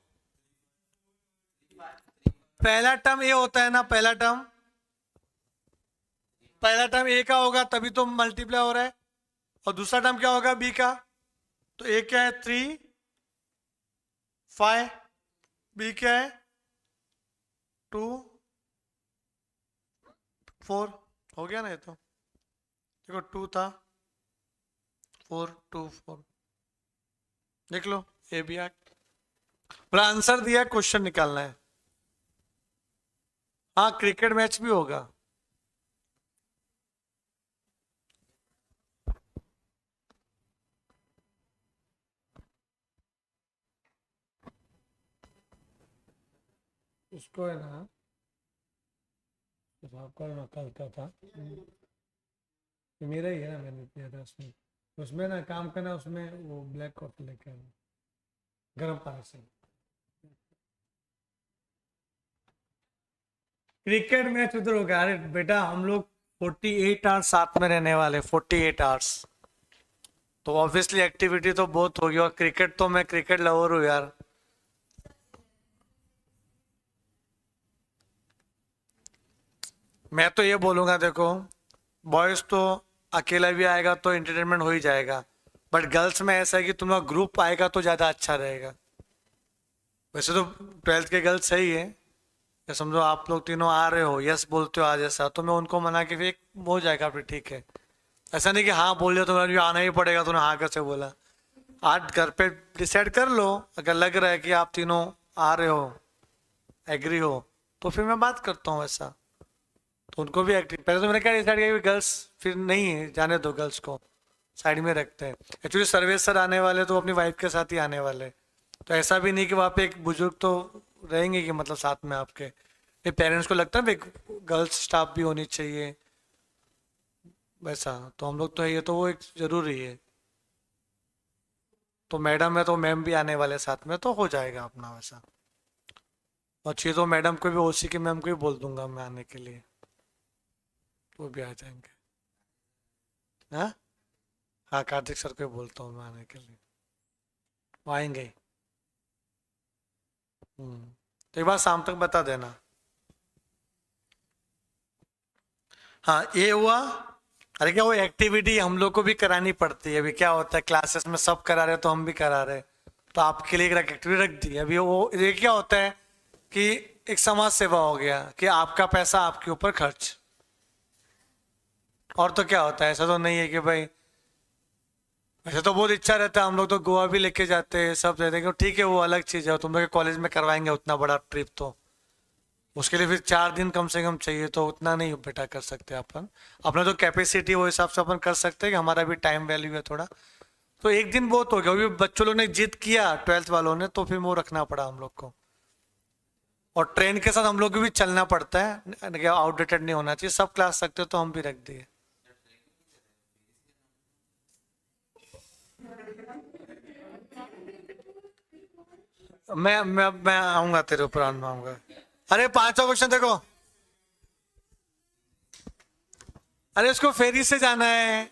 पहला टर्म ए होता है ना, पहला टर्म ए का होगा तभी तो मल्टीप्लाई हो रहा है। और दूसरा टर्म क्या होगा? बी का। तो ए क्या है? 3 5। बी क्या है? 2 4। हो गया ना ये तो। देखो 2 था, 424 देख लो, ये भी आ पूरा आंसर दिया, क्वेश्चन निकालना है। हाँ क्रिकेट मैच भी होगा। उसको है ना, आपका कल का था, मेरा ही है ना, मैंने किया था उसमें। उसमें ना काम करना, उसमें वो ब्लैक कॉफी लेके आना गर्म पानी से। क्रिकेट मैच उधर होगा। अरे बेटा हम लोग 48 आवर्स साथ में रहने वाले, 48 आवर्स, तो ऑब्वियसली एक्टिविटी तो बहुत होगी। और क्रिकेट तो मैं क्रिकेट लवर हूँ यार। मैं तो ये बोलूंगा, देखो बॉयज तो अकेला भी आएगा तो एंटरटेनमेंट हो ही जाएगा, बट गर्ल्स में ऐसा है कि तुम्हारा ग्रुप आएगा तो ज्यादा अच्छा रहेगा। वैसे तो 12th के गर्ल्स सही है, या समझो आप लोग तीनों आ रहे हो, यस बोलते हो आज ऐसा, तो मैं उनको मना के फिर हो जाएगा, फिर ठीक है। ऐसा नहीं कि हाँ बोल दिया तुम्हें आना ही पड़ेगा, तूने हाँ कैसे बोला। आज घर पे डिसाइड कर लो, अगर लग रहा है कि आप तीनों आ रहे हो, एग्री हो, तो फिर मैं बात करता हूँ ऐसा। तो उनको भी एक्टिव, पहले तो मैंने क्या डिसाइड किया कि गर्ल्स फिर नहीं है, जाने दो, गर्ल्स को साइड में रखते हैं। एक्चुअली सर्वेश सर आने वाले तो अपनी वाइफ के साथ ही आने वाले, तो ऐसा भी नहीं कि वहाँ पे एक बुजुर्ग तो रहेंगे कि मतलब साथ में आपके। फिर पेरेंट्स को लगता है एक गर्ल्स स्टाफ भी होनी चाहिए वैसा, तो हम लोग तो है, ये तो वो एक जरूरी है। तो मैडम है तो मैम भी आने वाले साथ में, तो हो जाएगा अपना वैसा। और चाहिए तो मैडम को भी, ओसी की मैम को भी बोल दूंगा मैं आने के लिए, वो भी आ जाएंगे। हाँ हाँ, कार्तिक सर को भी बोलता हूँ मैं आने के लिए, वो आएंगे ही। तो एक बार शाम तक बता देना। हाँ ये हुआ। अरे क्या वो एक्टिविटी हम लोग को भी करानी पड़ती है। अभी क्या होता है, क्लासेस में सब करा रहे तो हम भी करा रहे, तो आपके लिए एक एक्टिविटी रख दी। अभी वो ये क्या होता है कि एक समाज सेवा हो गया कि आपका पैसा आपके ऊपर खर्च। और तो क्या होता है, ऐसा तो नहीं है कि भाई, वैसे तो बहुत इच्छा रहता है, हम लोग तो गोवा भी लेके जाते हैं, सब रहते हैं, ठीक है वो अलग चीज़ है, तुम लोग के कॉलेज में करवाएंगे उतना बड़ा ट्रिप, तो उसके लिए फिर 4 दिन कम से कम चाहिए, तो उतना नहीं बेटा कर सकते अपन। अपना जो कैपेसिटी वो हिसाब से अपन कर सकते हैं कि हमारा भी टाइम वैल्यू है थोड़ा। तो एक दिन बहुत हो गया, अभी बच्चों लोग ने जिद किया 12th वालों ने, तो फिर वो रखना पड़ा हम लोग को। और ट्रेन के साथ हम लोग को भी चलना पड़ता है, आउटडेटेड नहीं होना चाहिए, सब क्लास सकते हो तो हम भी रख दिए। मैं आऊंगा तेरे ऊपर, आऊंगा। अरे 5वां क्वेश्चन देखो, अरे उसको फेरी से जाना है,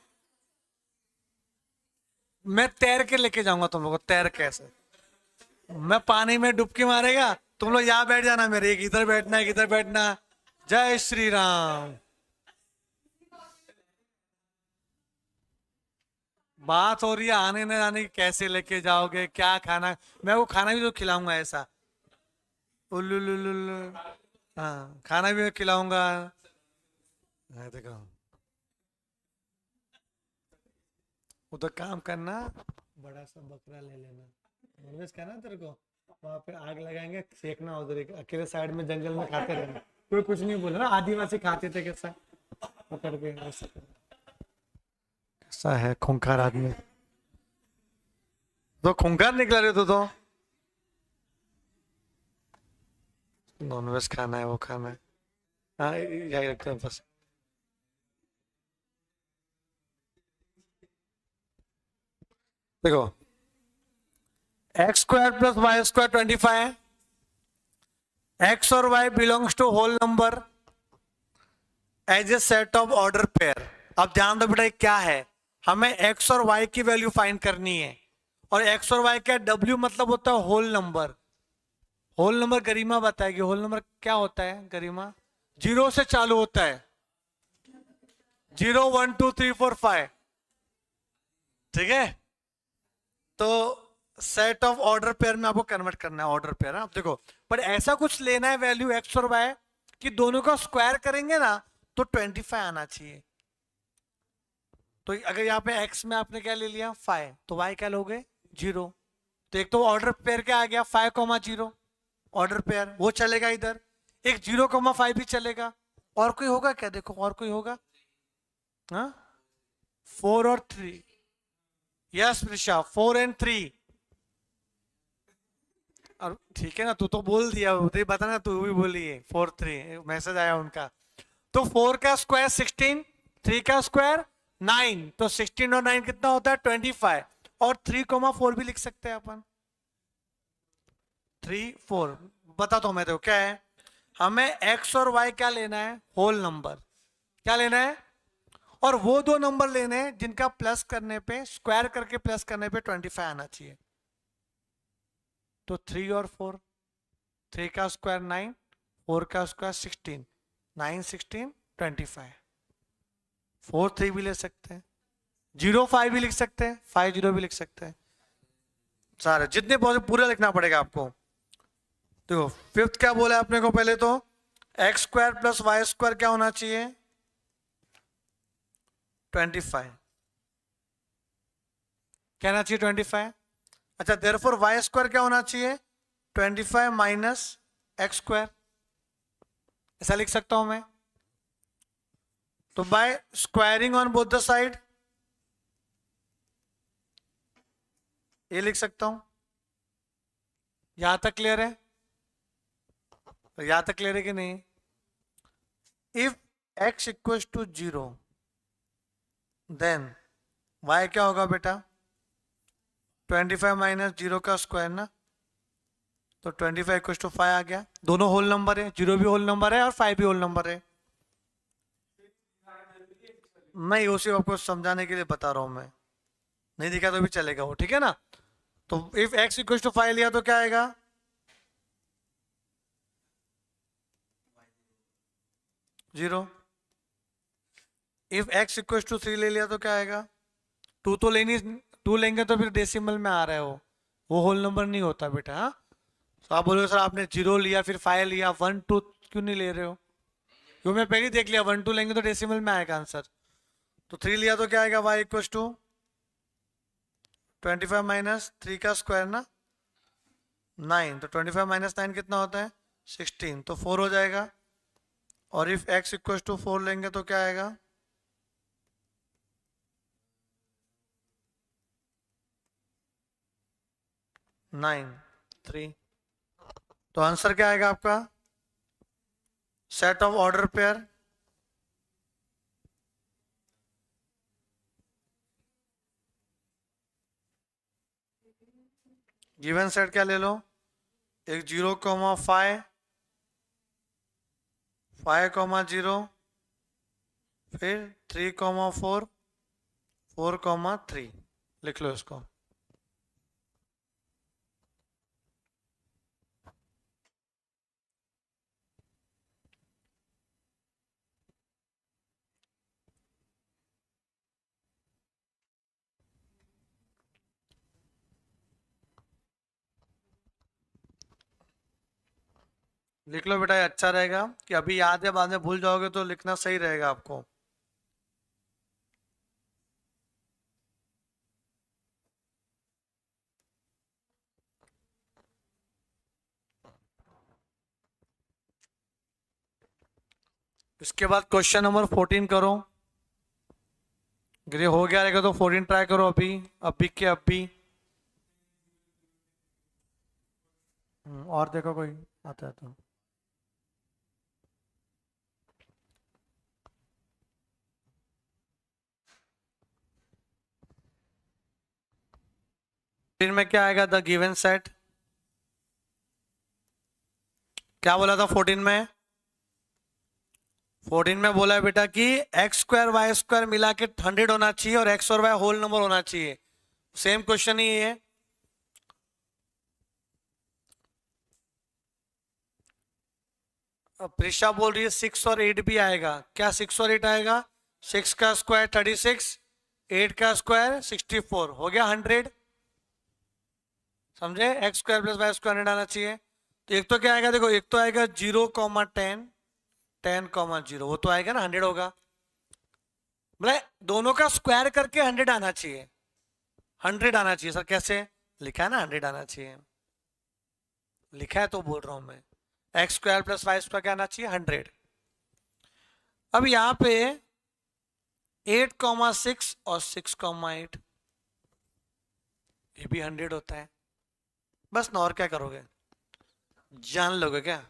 मैं तैर के लेके जाऊंगा तुम लोग को, तैर कैसे, मैं पानी में डुबकी मारेगा, तुम लोग यहाँ बैठ जाना मेरे, एक इधर बैठना एक इधर बैठना। जय श्री राम। बात हो रही है आने न आने की, कैसे लेके जाओगे, क्या खाना, मैं वो खाना भी तो खिलाऊंगा ऐसा, उल्लू। हाँ खाना भी मैं खिलाऊंगा। हाँ, देखो उधर काम करना, बड़ा सा बकरा ले लेना, नॉनवेज खाना तेरे को, वहां पे आग लगाएंगे, सेकना उधर, एक अकेले साइड में जंगल में खाते रहना, कोई कुछ नहीं बोला ना, आदिवासी खाते थे कैसा पकड़ के ऐसा। कैसा है खूंखार आदमी, तो खूंखार निकला रहे तो नॉनवेज खाना है, वो खाना है। हाँ यही रखते हैं बस। देखो x² + y² 25, x और y belongs to whole number as a set of order pair. अब ध्यान दो बेटा क्या है, हमें x और y की वैल्यू फाइंड करनी है, और x और y का w मतलब होता है होल नंबर। होल नंबर गरिमा बताएगी, होल नंबर क्या होता है गरिमा, 0 से चालू होता है, 0 1 2 3 4 5, ठीक है। तो सेट ऑफ ऑर्डर पेयर में आपको कन्वर्ट करना है, ऑर्डर पेयर। आप देखो, पर ऐसा कुछ लेना है वैल्यू एक्स और वाई कि दोनों का स्क्वायर करेंगे ना तो 25 आना चाहिए। तो अगर यहाँ पे x में आपने क्या ले लिया 5, तो y क्या लोगे 0। तो एक तो ऑर्डर पेयर क्या आ गया 5,0 ऑर्डर पेयर, वो चलेगा इधर। एक 0,5 भी चलेगा। और कोई होगा क्या, देखो और कोई होगा, हाँ 4 और 3। Yes Prisha 4 and 3। और ठीक है ना, तू तो बोल दिया, उधर बता ना, तू भी बोली है 4 3, मैसेज आया उनका। तो 4 का स्क्वायर 16, 3 का स्क्वायर 9, तो 16 और 9 कितना होता है 25। और 3,4 भी लिख सकते हैं अपन, 3 4। बताता हूं मैं देखो क्या है, हमें x और y क्या लेना है, होल नंबर क्या लेना है, और वो दो नंबर लेने हैं जिनका प्लस करने पे, स्क्वायर करके प्लस करने पे 25 आना चाहिए। तो 3 और 4, 3 का स्क्वायर 9, 4 का स्क्वायर 16, 9 16 25। 4 3 भी ले सकते हैं, 0 5 भी लिख सकते हैं, 5 0 भी लिख सकते हैं, सारे जितने पूरा लिखना पड़ेगा आपको। देखो फिफ्थ क्या बोला आपने को, पहले तो X square plus Y square क्या होना चाहिए 25, कहना चाहिए 25। अच्छा देयरफॉर वाई स्क्वायर क्या होना चाहिए 25 माइनस एक्स स्क्वायर, ऐसा लिख सकता हूं मैं। तो by squaring on both the side ये लिख सकता हूं। यहां तक क्लियर है, तो यहां तक क्लियर है कि नहीं। If x equals to 0 then y क्या होगा बेटा 25 माइनस 0 का स्क्वायर ना, तो 25 इक्वल्स टू 5 आ गया। दोनों होल नंबर है, 0 भी होल नंबर है और 5 भी होल नंबर है। मैं उसी आपको समझाने के लिए बता रहा हूं, मैं नहीं दिखा तो भी चलेगा वो, ठीक है ना। तो इफ x इक्वल्स टू 5 लिया तो क्या आएगा 0। इफ x इक्वल्स टू 3 ले लिया तो क्या आएगा 2, तो लेनी 2 लेंगे तो फिर डेसिमल में आ रहा है वो होल नंबर नहीं होता बेटा। हाँ तो आप बोलोगे सर आपने 0 लिया फिर 5 लिया 1 2 क्यों नहीं ले रहे हो, क्यों मैं पहले देख लिया 1 2 लेंगे तो डेसिमल में आएगा आंसर। तो 3 लिया तो क्या आएगा y इक्वल्स टू 25 माइनस 3 का स्क्वायर ना 9, तो 25 माइनस 9 कितना होता है 16, तो 4 हो जाएगा। और इफ x इक्वल्स टू 4 लेंगे तो क्या आएगा 9 3। तो आंसर क्या आएगा आपका set of order pair, given set क्या ले लो, एक 0,5 5,0 फिर 3,4 4,3 लिख लो इसको। लिख लो बेटा, ये अच्छा रहेगा कि अभी याद है बाद में भूल जाओगे तो लिखना सही रहेगा आपको। इसके बाद क्वेश्चन नंबर 14 करो, अगर ये हो गया रहेगा तो 14 ट्राई करो अभी, अभी के अभी। और देखो कोई आता है तो में क्या आएगा द गिवन सेट, क्या बोला था 14 में, 14 में बोला है बेटा कि एक्स स्क्वायर वाई स्क्वायर मिला के 100 होना चाहिए और एक्स और वाई होल नंबर होना चाहिए। सेम क्वेश्चन ही है। प्रिशा बोल रही है 6 और 8 भी आएगा, क्या 6 और 8 आएगा 6 का स्क्वायर 36, 8 का स्क्वायर 64, हो गया 100। समझे, X square plus Y square 100 आना चाहिए। तो एक तो क्या आएगा देखो, एक तो आएगा 0,10 10,0, वो तो आएगा ना 100 होगा। मतलब दोनों का स्क्वायर करके 100 आना चाहिए, 100 आना चाहिए सर। कैसे लिखा है ना, 100 आना चाहिए, लिखा है तो बोल रहा हूं मैं। X square plus Y square क्या आना चाहिए, 100। अब यहां पे 8,6 और 6,8 ये भी 100 होता है। बस ना, और क्या करोगे, जान लोगे क्या?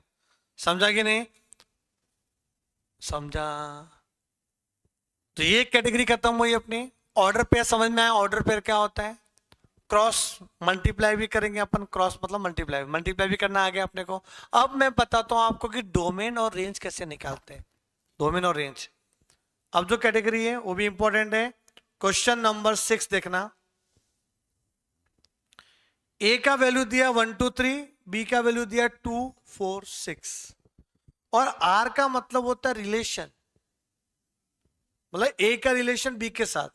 समझा कि नहीं समझा? तो ये कैटेगरी खत्म हुई अपनी। ऑर्डर पेयर समझ में आया? ऑर्डर पेयर क्या होता है? क्रॉस मल्टीप्लाई भी करेंगे अपन, क्रॉस मतलब मल्टीप्लाई, मल्टीप्लाई भी करना आ गया अपने को। अब मैं बताता हूं आपको कि डोमेन और रेंज कैसे निकालते हैं, डोमेन और रेंज। अब जो कैटेगरी है वो भी इंपॉर्टेंट है। क्वेश्चन नंबर 6 देखना। ए का वैल्यू दिया 1 2 3, बी का वैल्यू दिया 2 4 6, और आर का मतलब होता है रिलेशन, मतलब ए का रिलेशन बी के साथ।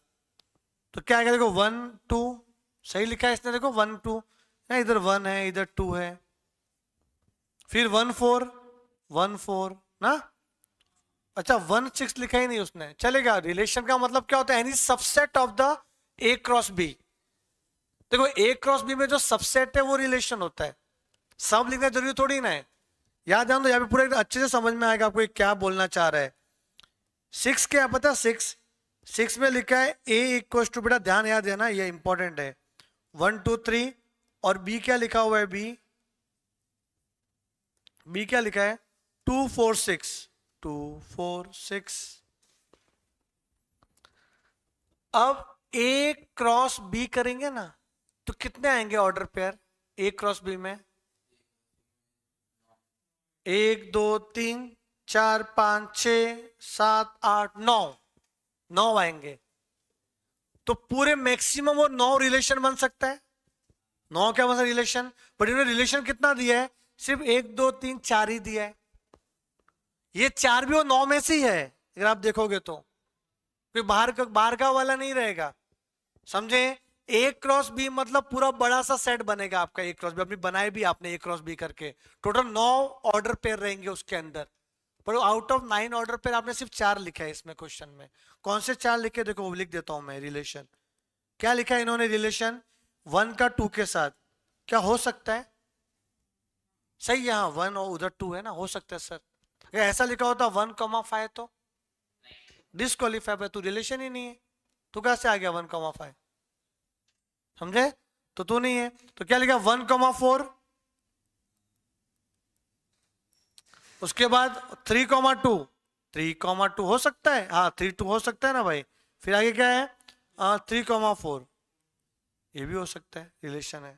तो क्या आएगा, देखो 1 2, सही लिखा है इसने, देखो 1 2 है, इधर 1 है, इधर 2 है, फिर 1 4 1 4 ना। अच्छा 1 6 लिखा ही नहीं उसने, चलेगा। रिलेशन का मतलब क्या होता है, any subset of the A cross B. देखो ए क्रॉस बी में जो सबसेट है वो रिलेशन होता है, सब लिखना जरूरी थोड़ी ना है। याद ध्यान दो, यहाँ पे पूरे अच्छे से समझ में आएगा आपको ये क्या बोलना चाह रहा है। 6 क्या है पता, 6 में लिखा है ए इक्वल टू, बेटा ध्यान याद देना, ये इंपॉर्टेंट है, 1 2 3, और बी क्या लिखा हुआ है, बी क्या लिखा है, 2 4 6, 2 4 6। अब ए क्रॉस बी करेंगे ना, तो कितने आएंगे order pair A cross B में? 1 2 3 4 5 6 7 8 9, 9 आएंगे। तो पूरे मैक्सिमम वो 9 रिलेशन बन सकता है। 9 क्या बन रिलेशन, बट इन्होंने रिलेशन कितना दिया है, सिर्फ 1 2 3 4 ही दिया है। ये 4 भी वो 9 में से ही है, अगर आप देखोगे तो कोई बाहर का वाला नहीं रहेगा, समझे? ए क्रॉस बी मतलब पूरा बड़ा सा सेट बनेगा आपका ए क्रॉस बी, अपनी बनाए भी आपने ए क्रॉस बी करके, टोटल 9 ऑर्डर पेयर रहेंगे उसके अंदर। पर आउट ऑफ 9 ऑर्डर पेयर आपने सिर्फ 4 लिखा है इसमें क्वेश्चन में। कौन से 4 लिखे, देखो वो लिख देता हूं मैं। रिलेशन क्या लिखा है इन्होंने, रिलेशन 1 का 2 के साथ, क्या हो सकता है? सही, यहाँ 1 और उधर 2 है ना, हो सकता है सर। अगर ऐसा लिखा होता 1,5 तो डिस्क्वालीफाई है, तू रिलेशन ही नहीं है, तू कैसे आ गया 1,5? समझे? तो तू नहीं है, तो क्या लिखा 1,4, उसके बाद 3,2, 3,2 हो सकता है, हाँ 3 2 हो सकता है ना भाई। फिर आगे क्या है, 3,4, ये भी हो सकता है, रिलेशन है।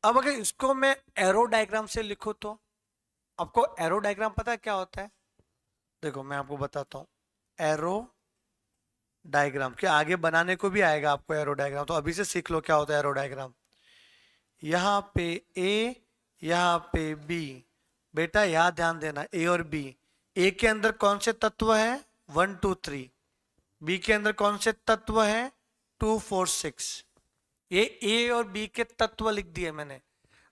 अब अगर इसको मैं एरो डायग्राम से लिखूं तो, आपको एरो डायग्राम पता है क्या होता है? देखो मैं आपको बताता हूं, एरो डायग्राम के आगे बनाने को भी आएगा आपको एरो डायग्राम, तो अभी से सीख लो क्या होता है एरो डायग्राम। यहाँ पे ए, यहाँ पे बी, बेटा यहाँ ध्यान देना, ए और बी। ए के अंदर कौन से तत्व है, 1 2 3, बी के अंदर कौन से तत्व है, 2 4 6। ये ए और बी के तत्व लिख दिए मैंने।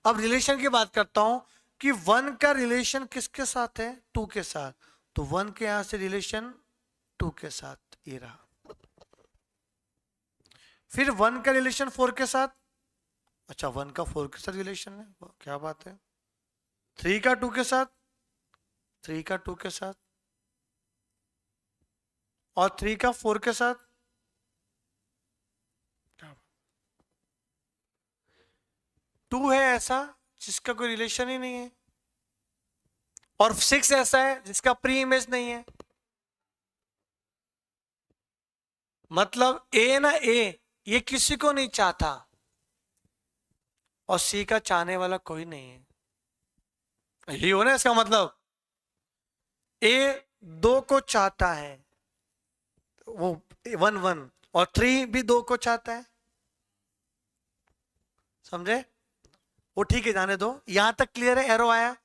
अब रिलेशन की बात करता हूं कि 1 का रिलेशन किसके साथ है, 2 के साथ, तो 1 के यहां से रिलेशन 2 के साथ, ये रहा। फिर 1 का रिलेशन 4 के साथ, अच्छा 1 का 4 के साथ रिलेशन है, क्या बात है। 3 का 2 के साथ, 3 का 2 के साथ, और 3 का 4 के साथ, 2 है ऐसा जिसका कोई रिलेशन ही नहीं है, और 6 ऐसा है जिसका प्री इमेज नहीं है। मतलब ए ना, ए ये किसी को नहीं चाहता, और सी का चाहने वाला कोई नहीं है, यही हो ना इसका मतलब। ए 2 को चाहता है, वो 1 1, और 3 भी 2 को चाहता है, समझे? वो ठीक है, जाने दो, यहां तक क्लियर है, एरो आया।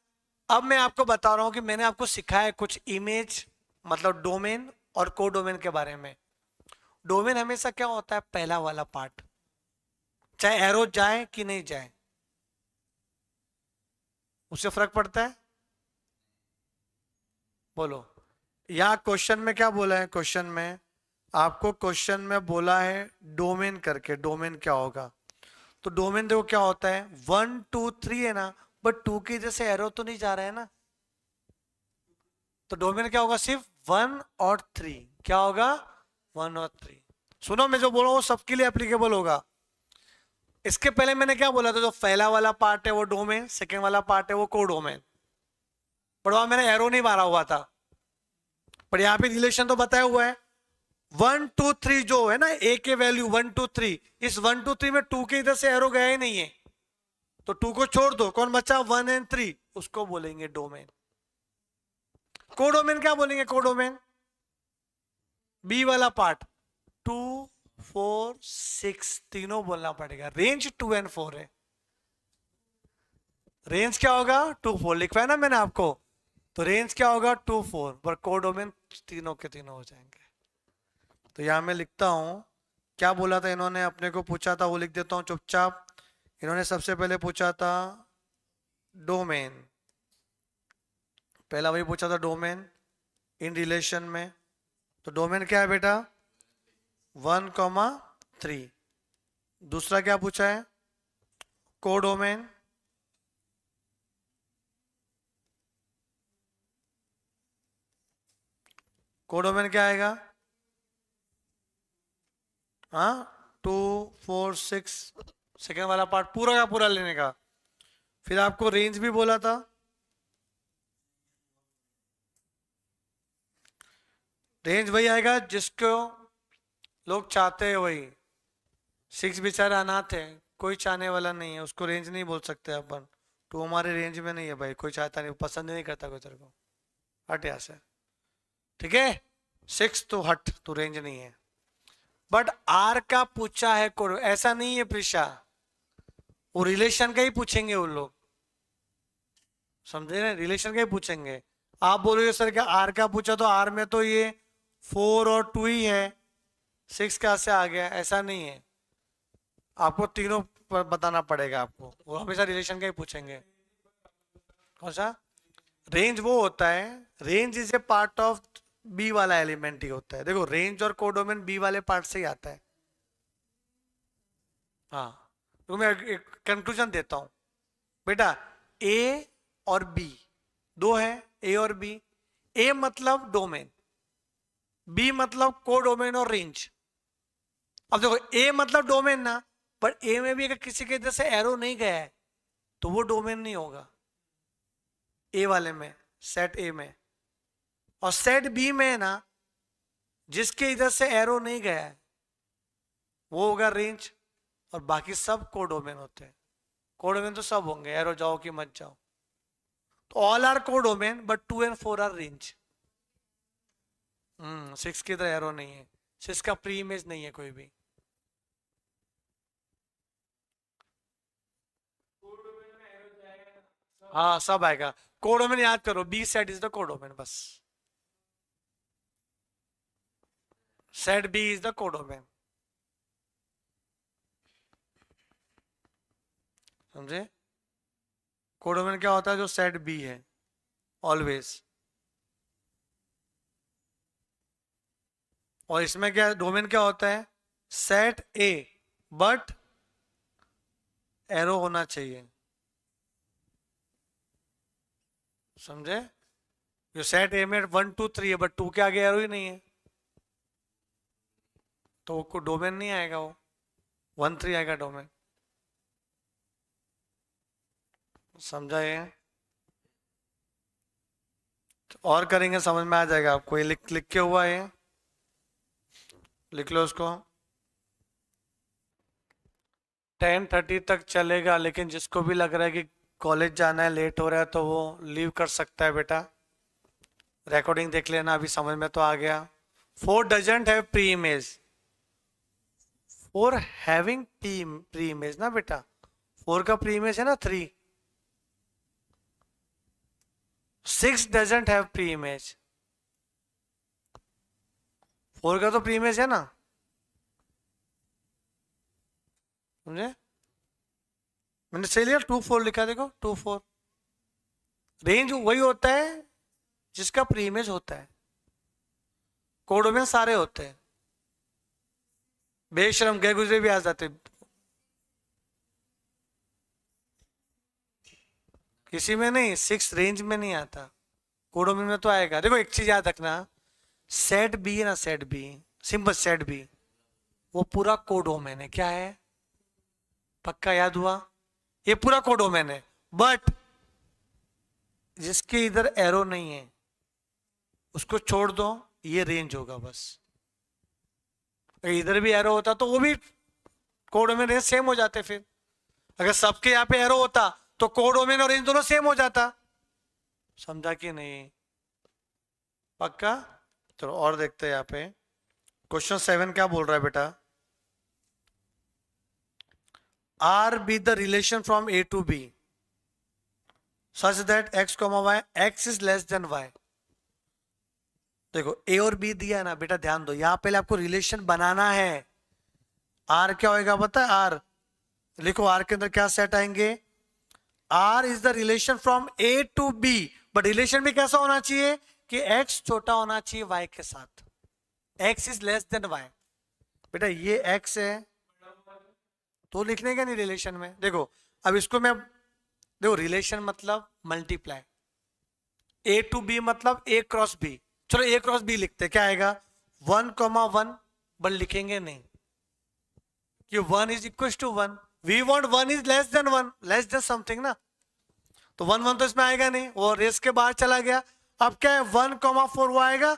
अब मैं आपको बता रहा हूं कि मैंने आपको सिखाया कुछ इमेज मतलब डोमेन और कोडोमेन के बारे में। डोमेन हमेशा क्या होता है, पहला वाला पार्ट, चाहे एरो जाए कि नहीं जाए, उससे फर्क पड़ता है? बोलो, यहाँ क्वेश्चन में क्या बोला है, क्वेश्चन में आपको क्वेश्चन में बोला है डोमेन करके, डोमेन क्या होगा। तो डोमेन देखो क्या होता है, 1 2 3 है ना, बट 2 की जैसे एरो तो नहीं जा रहा है ना, तो डोमेन क्या होगा, सिर्फ 1 और 3। क्या होगा, 1 और 3। सुनो मैं जो बोल रहा हूँ सबके लिए एप्लीकेबल होगा। इसके पहले मैंने क्या बोला था, जो पहला वाला पार्ट है वो डोमेन, सेकेंड वाला पार्ट है वो कोडोमेन, पर वहां मैंने एरो नहीं मारा हुआ था, पर यहाँ पे रिलेशन तो बताया हुआ है। 1 2 3 जो है ना, ए के वैल्यू 1 2 3, इस 1 2 3 में 2 के इधर से एरो गया ही नहीं है, तो 2 को छोड़ दो, कौन बचा 1 एंड 3, उसको बोलेंगे डोमेन। कोडोमेन क्या बोलेंगे, कोडोमेन बी वाला पार्ट 2 4 6 तीनों बोलना पड़ेगा, रेंज 2 एंड 4 है। रेंज क्या होगा 2 4 लिखवाया ना मैंने आपको, तो रेंज क्या होगा 2 4, पर कोडोमेन तीनों के तीनों हो जाएंगे। तो यहां मैं लिखता हूं, क्या बोला था इन्होंने, अपने को पूछा था वो लिख देता हूं चुपचाप। इन्होंने सबसे पहले पूछा था डोमेन, पहला वही पूछा था डोमेन इन रिलेशन में। तो डोमेन क्या है बेटा 1,3। दूसरा क्या पूछा है, कोडोमेन, कोडोमेन क्या आएगा, हाँ 2 4 6, सेकेंड वाला पार्ट पूरा का पूरा लेने का। फिर आपको रेंज भी बोला था, रेंज वही आएगा जिसको लोग चाहते हैं वही। 6 बेचारे अनाथ है, कोई चाहने वाला नहीं है, उसको रेंज नहीं बोल सकते अपन। 2 हमारे रेंज में नहीं है भाई, कोई चाहता नहीं, पसंद नहीं करता कोई तेरे को, हट यहाँ से, ठीक है। 6 तो हट, तो रेंज नहीं है। बट आर का पूछा है कोड, ऐसा नहीं है प्रिशा, वो रिलेशन का ही पूछेंगे वो लोग, समझे ना, रिलेशन का ही पूछेंगे। आप बोलोगे सर क्या आर का पूछा, तो आर में तो ये 4 और 2 ही है, 6 कहां से आ गया, ऐसा नहीं है, आपको तीनों बताना पड़ेगा आपको, वो हमेशा रिलेशन का ही पूछेंगे। कौन सा रेंज, वो होता है, range is a part of B वाला एलिमेंट ही होता है। देखो रेंज और कोडोमेन बी वाले पार्ट से ही आता है। हाँ तो मैं एक कंक्लूजन देता हूं बेटा, ए और बी दो है, ए और बी, ए मतलब डोमेन, बी मतलब कोडोमेन और रेंज। अब देखो ए मतलब डोमेन ना, पर ए में भी अगर किसी के इधर से एरो नहीं गया है तो वो डोमेन नहीं होगा, ए वाले में, सेट ए में। और सेट बी में है ना, जिसके इधर से एरो नहीं गया है वो होगा रेंज, और बाकी सब कोडोमेन होते हैं। कोडोमेन तो सब होंगे, एरो जाओ कि मत जाओ, तो all are codomain but 2 and 4 are range. 6 की इधर एरो नहीं है, 6 का प्री इमेज नहीं है कोई भी। हाँ सब आएगा, कोडोमेन याद करो, B set is the codomain, बस set B is the codomain, समझे। कोडोमेन क्या होता है, जो सेट बी है ऑलवेज। और इसमें क्या डोमेन क्या होता है, सेट ए बट एरो होना चाहिए, समझे। जो सेट ए में 1 2 3 है बट 2 के आगे एरो ही नहीं है, तो वो डोमेन नहीं आएगा, वो 1 3 आएगा डोमेन, समझा ये। तो और करेंगे समझ में आ जाएगा आपको, ये लिख लिख के हुआ है, लिख लो उसको। 10:30 तक चलेगा, लेकिन जिसको भी लग रहा है कि कॉलेज जाना है, लेट हो रहा है, तो वो लीव कर सकता है बेटा। रिकॉर्डिंग देख लेना, अभी समझ में तो आ गया। 4 doesn't have pre image, 4 having pre image ना बेटा, 4 का प्री इमेज है ना 3। 6 डजंट हैव प्री इमेज, 4 का तो प्री इमेज है ना, समझे। मैंने सही लिया, 2 4 लिखा, देखो 2 4। रेंज वही होता है जिसका प्री इमेज होता है, कोडोमेन सारे होते हैं, बेशरम गए गुजरे भी आ जाते, किसी में नहीं, 6 रेंज में नहीं आता, कोडोमेन में तो आएगा। देखो एक चीज याद रखना, सेट बी है ना, set B, simple set B, वो पूरा कोडोमेन है। क्या है, पक्का याद हुआ, ये पूरा कोडोमेन है, बट जिसके इधर एरो नहीं है उसको छोड़ दो, ये रेंज होगा बस। अगर इधर भी एरो होता तो वो भी कोडोमेन रेंज सेम हो जाते। फिर अगर सबके यहाँ पे एरो होता तो कोडोमेन और रेंज दोनों सेम हो जाता। समझा कि नहीं, पक्का। चलो और देखते हैं यहाँ पे क्वेश्चन 7 क्या बोल रहा है बेटा, R be the relation from A to B such that x comma Y x is less than y. देखो ए और बी दिया है ना बेटा, ध्यान दो, यहां पहले आपको रिलेशन बनाना है। आर क्या होएगा पता है, आर लिखो, आर के अंदर क्या सेट आएंगे, R is the relation from A to B, but relation भी कैसा होना चाहिए कि एक्स छोटा होना चाहिए वाई के साथ, x is less than y. बेटा ये एक्स है तो लिखने का नहीं रिलेशन में। देखो अब इसको मैं, देखो रिलेशन मतलब मल्टीप्लाई, ए टू बी मतलब ए क्रॉस बी, चलो ए क्रॉस बी लिखते, क्या आएगा 1,1, बट लिखेंगे नहीं कि 1 is equal to 1, we want 1 is less than 1, less than something ना, तो 1 तो इसमें आएगा नहीं, वो रेस के बाहर चला गया। अब क्या है 1,4 वो आएगा,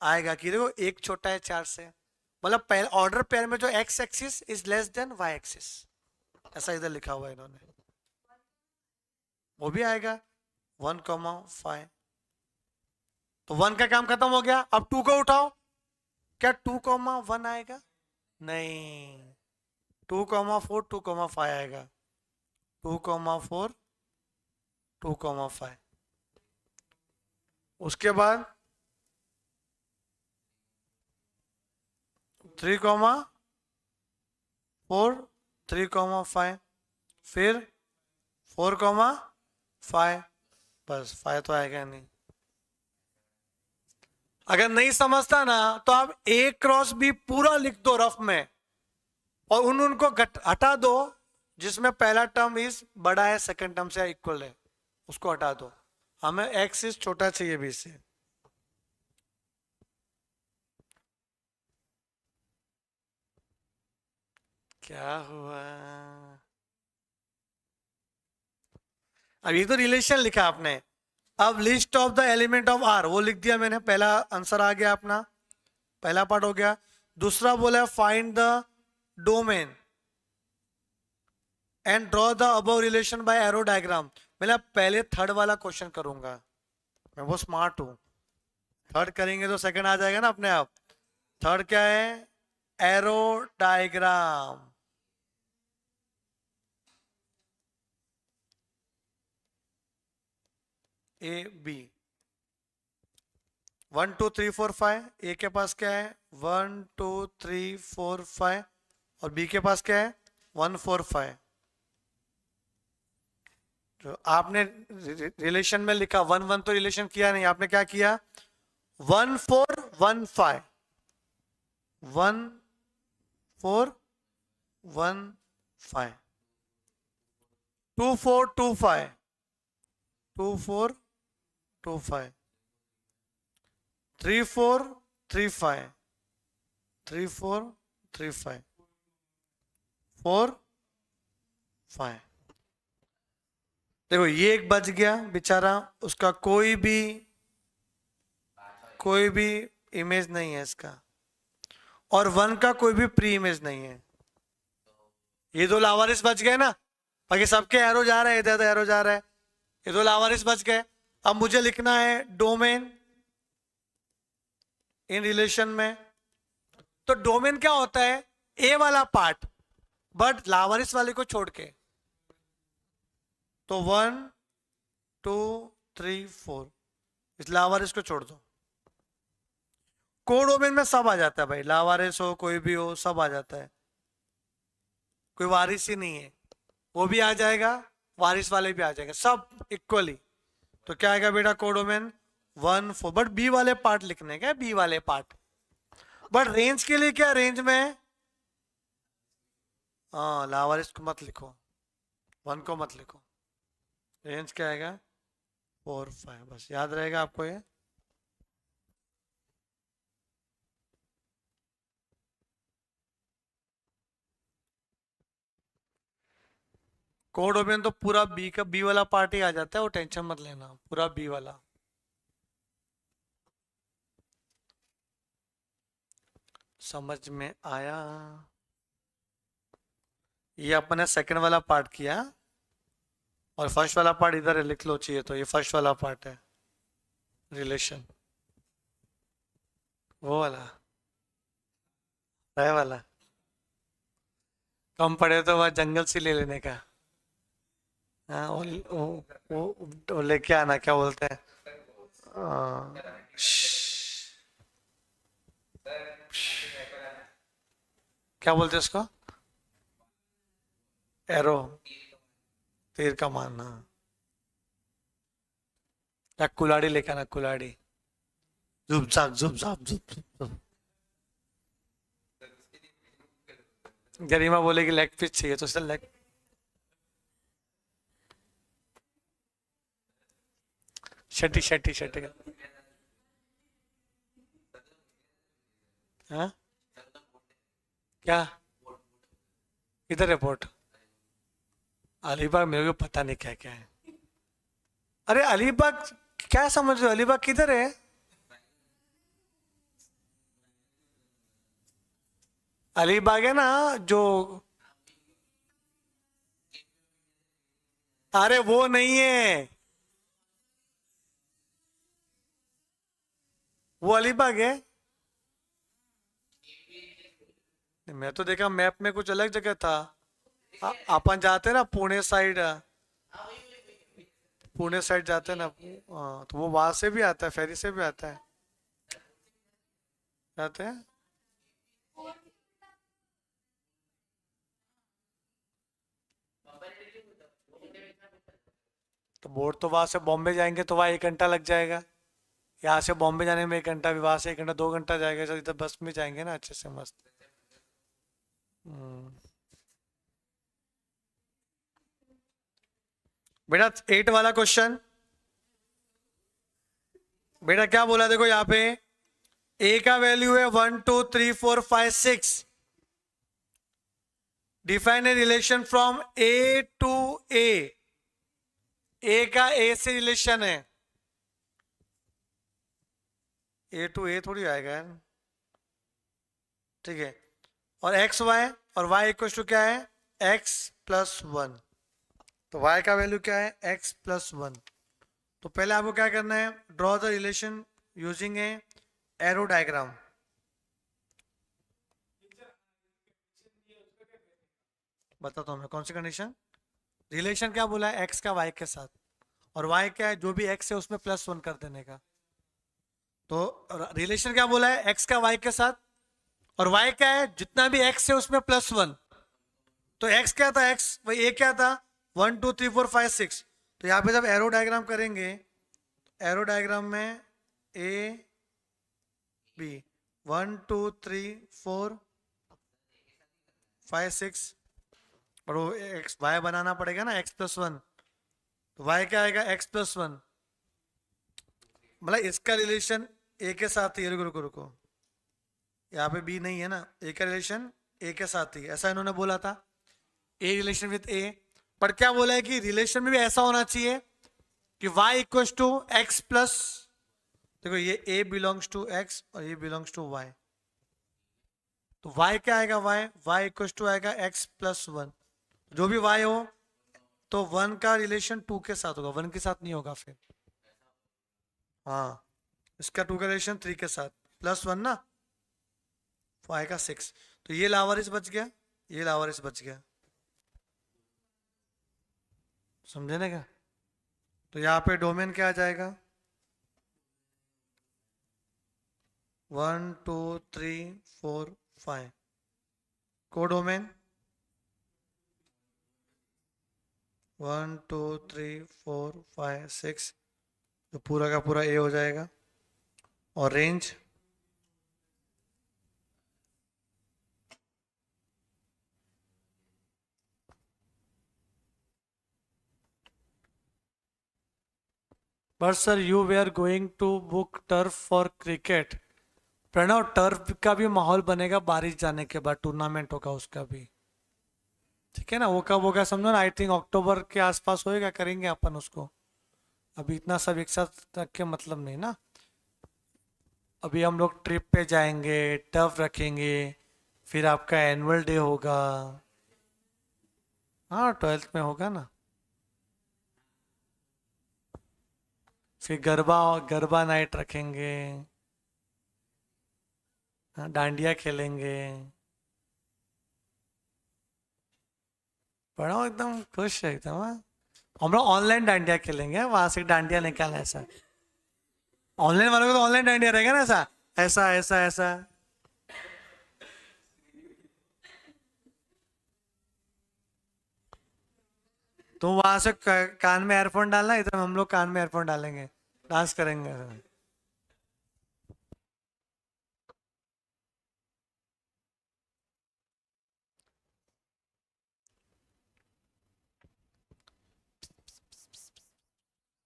आएगा कि देखो एक छोटा है 4 से, मतलब पहले ऑर्डर पेयर में जो x axis is less than y axis, ऐसा इधर लिखा हुआ है इन्होंने, वो भी आएगा 1,5। तो 1 का काम खत्म हो गया, अब 2 को उठाओ, क्या 2,1 आएगा, नहीं 2,4 2,5 आएगा, 2,4 2,5। उसके बाद 3,4 3,5, फिर 4,5, बस 5 तो आएगा नहीं। अगर नहीं समझता ना तो आप ए क्रॉस बी पूरा लिख दो रफ में, और उनको हटा दो जिसमें पहला टर्म इज बड़ा है, सेकंड टर्म से इक्वल है, उसको हटा दो, हमें एक्स इज छोटा चाहिए बी से। क्या हुआ, अब ये तो रिलेशन लिखा आपने, अब list of the element of R वो लिख दिया मैंने, पहला आंसर आ गया अपना, पहला पार्ट हो गया। दूसरा बोला find the domain and draw the above relation bye arrow diagram. मैं पहले थर्ड वाला क्वेश्चन करूंगा, मैं वो स्मार्ट हूं, थर्ड करेंगे तो सेकंड आ जाएगा ना अपने आप। थर्ड क्या है, एरो डायग्राम, ए बी 1 2 3 4 5, ए के पास क्या है 1 2 3 4 5, और बी के पास क्या है 1 4 5। तो आपने रिलेशन में लिखा 1 1 तो रिलेशन किया नहीं, आपने क्या किया 1 4 1 5 1 4 1 5 2 4 2 5 2 4 2 5 3 4 3 5 3 4 3 5 4 5। देखो ये एक बच गया बेचारा, उसका कोई भी इमेज नहीं है इसका, और 1 का कोई भी प्री इमेज नहीं है, ये दो लावारिस बच गए ना, बाकी सबके एरो जा रहे हैं, इधर एरो जा रहा है, ये दो लावारिस बच गए। अब मुझे लिखना है डोमेन इन रिलेशन में, तो डोमेन क्या होता है ए वाला पार्ट, बट लावारिस वाले को छोड़ के, तो 1 2 3 4 इस लावारिस को छोड़ दो। कोडोमेन में सब आ जाता है भाई, लावारिस हो कोई भी हो सब आ जाता है, कोई वारिस ही नहीं है, वो भी आ जाएगा वारिस वाले भी आ जाएंगे सब इक्वली। तो क्या आएगा बेटा कोडोमेन 1 4, बट बी वाले पार्ट लिखने का, बी वाले पार्ट। बट रेंज के लिए क्या, रेंज में हाँ लावारिस को मत लिखो, 1 को मत लिखो। रेंज क्या आएगा 4 5, बस याद रहेगा आपको ये। कोड ओपन तो पूरा बी का, बी वाला पार्ट ही आ जाता है, वो टेंशन मत लेना, पूरा बी वाला। समझ में आया? ये अपन ने सेकंड वाला पार्ट किया, और फर्स्ट वाला पार्ट इधर लिख लो चाहिए तो, ये फर्स्ट वाला पार्ट है रिलेशन, वो वाला है वाला। कम पड़े तो वह जंगल से ले लेने का। हाँ वो लेके आना, क्या बोलते हैं क्या बोलते हैं उसको, एरो, तीर का मारना। या कुलाड़ी लेके आना, कुलाड़ी, जुप झाप जुप झाप जुप जुप। गरिमा बोलेगी लेग पीस चाहिए तो उससे लेग, शटी शटी शटी। हाँ क्या, इधर रिपोर्ट, अलीबाग मेरे को पता नहीं क्या क्या है। अरे अलीबाग क्या समझ रहे हो, अलीबाग किधर है? अलीबाग है ना जो, अरे वो नहीं है, वो अलीबाग है। मैं तो देखा मैप में कुछ अलग जगह था। अपन जाते हैं ना पुणे साइड, पुणे साइड जाते हैं ना, हाँ, तो वो वहां से भी आता है, फेरी से भी आता है, जाते हैं। तो बोर्ड तो वहां से बॉम्बे जाएंगे तो वहाँ 1 घंटा लग जाएगा, यहाँ से बॉम्बे जाने में 1 घंटा, भी वहां से 1 घंटा, 2 घंटा जाएगा, तो इधर बस में जाएंगे ना अच्छे से मस्त। हम्म। बेटा 8 वाला क्वेश्चन, बेटा क्या बोला देखो यहाँ पे, ए का वैल्यू है 1 2 3 4 5 6, define a relation from A to A का ए से रिलेशन है, ए टू ए थोड़ी आएगा यार, ठीक है। और एक्स वाई, और वाई इक्वल टू क्या है, एक्स प्लस वन। तो वाई का वैल्यू क्या है, एक्स प्लस वन। तो पहले आपको क्या करना है, draw the relation using A arrow diagram. बताता हूं मैं कौन सी कंडीशन, रिलेशन क्या बोला है, एक्स का वाई के साथ, और वाई क्या है, जो भी एक्स है उसमें +1 कर देने का। तो रिलेशन क्या बोला है, एक्स का वाई के साथ, और वाई क्या है, जितना भी एक्स है उसमें +1। तो एक्स क्या था, एक्स वही ए क्या था, 1 2 3 4 5 6। तो यहाँ पे जब एरो डायग्राम करेंगे, एरो डायग्राम में ए बी 1 2 3 4 5 6, और वो एक्स वाई बनाना पड़ेगा ना, x+1। तो वाई क्या आएगा, x+1, मतलब इसका रिलेशन ए के साथ ही, रुको रुको रुको, यहाँ पे बी नहीं है ना, ए का रिलेशन ए के साथ ही, ऐसा इन्होंने बोला था, ए रिलेशन विद ए। पर क्या बोला है कि रिलेशन में भी ऐसा होना चाहिए कि y equal to x plus, देखो ये a बिलोंग्स टू x और ये बिलोंग्स टू y, तो y क्या आएगा, y इक्वल टू आएगा x+1, जो भी y हो तो 1 का रिलेशन 2 के साथ होगा, 1 के साथ नहीं होगा फिर। हाँ इसका 2 का रिलेशन 3 के साथ, +1 ना, तो आएगा 6। तो ये लावारिस बच गया, ये लावारिस बच गया, समझे ना क्या? तो यहाँ पे डोमेन क्या आ जाएगा, 1 2 3 4 5, कोडोमेन 1 2 3 4 5 6, तो पूरा का पूरा ए हो जाएगा। और range but sir you way are going to book turf for cricket. Pranav, turf का भी माहौल बनेगा बारिश जाने के बाद, टूर्नामेंट होगा उसका भी, ठीक है ना। वो कब होगा समझो ना, आई थिंक अक्टूबर के आसपास होएगा, करेंगे अपन उसको। अभी इतना सब एक साथ रख के मतलब नहीं ना। अभी हम लोग ट्रिप पे जाएंगे, टर्फ रखेंगे, फिर आपका एनुअल डे होगा। हाँ 12th में होगा ना। फिर गरबा गरबा नाइट रखेंगे। हाँ डांडिया खेलेंगे। बड़ा एकदम खुश है एकदम। हाँ? हम लोग ऑनलाइन डांडिया खेलेंगे, वहां से डांडिया निकालना ऐसा। ऑनलाइन वालों को तो ऑनलाइन डांडिया रहेगा ना, ऐसा ऐसा ऐसा ऐसा। तो वहां से कान में एयरफोन डालना, इधर हम लोग कान में एयरफोन डालेंगे, डांस करेंगे।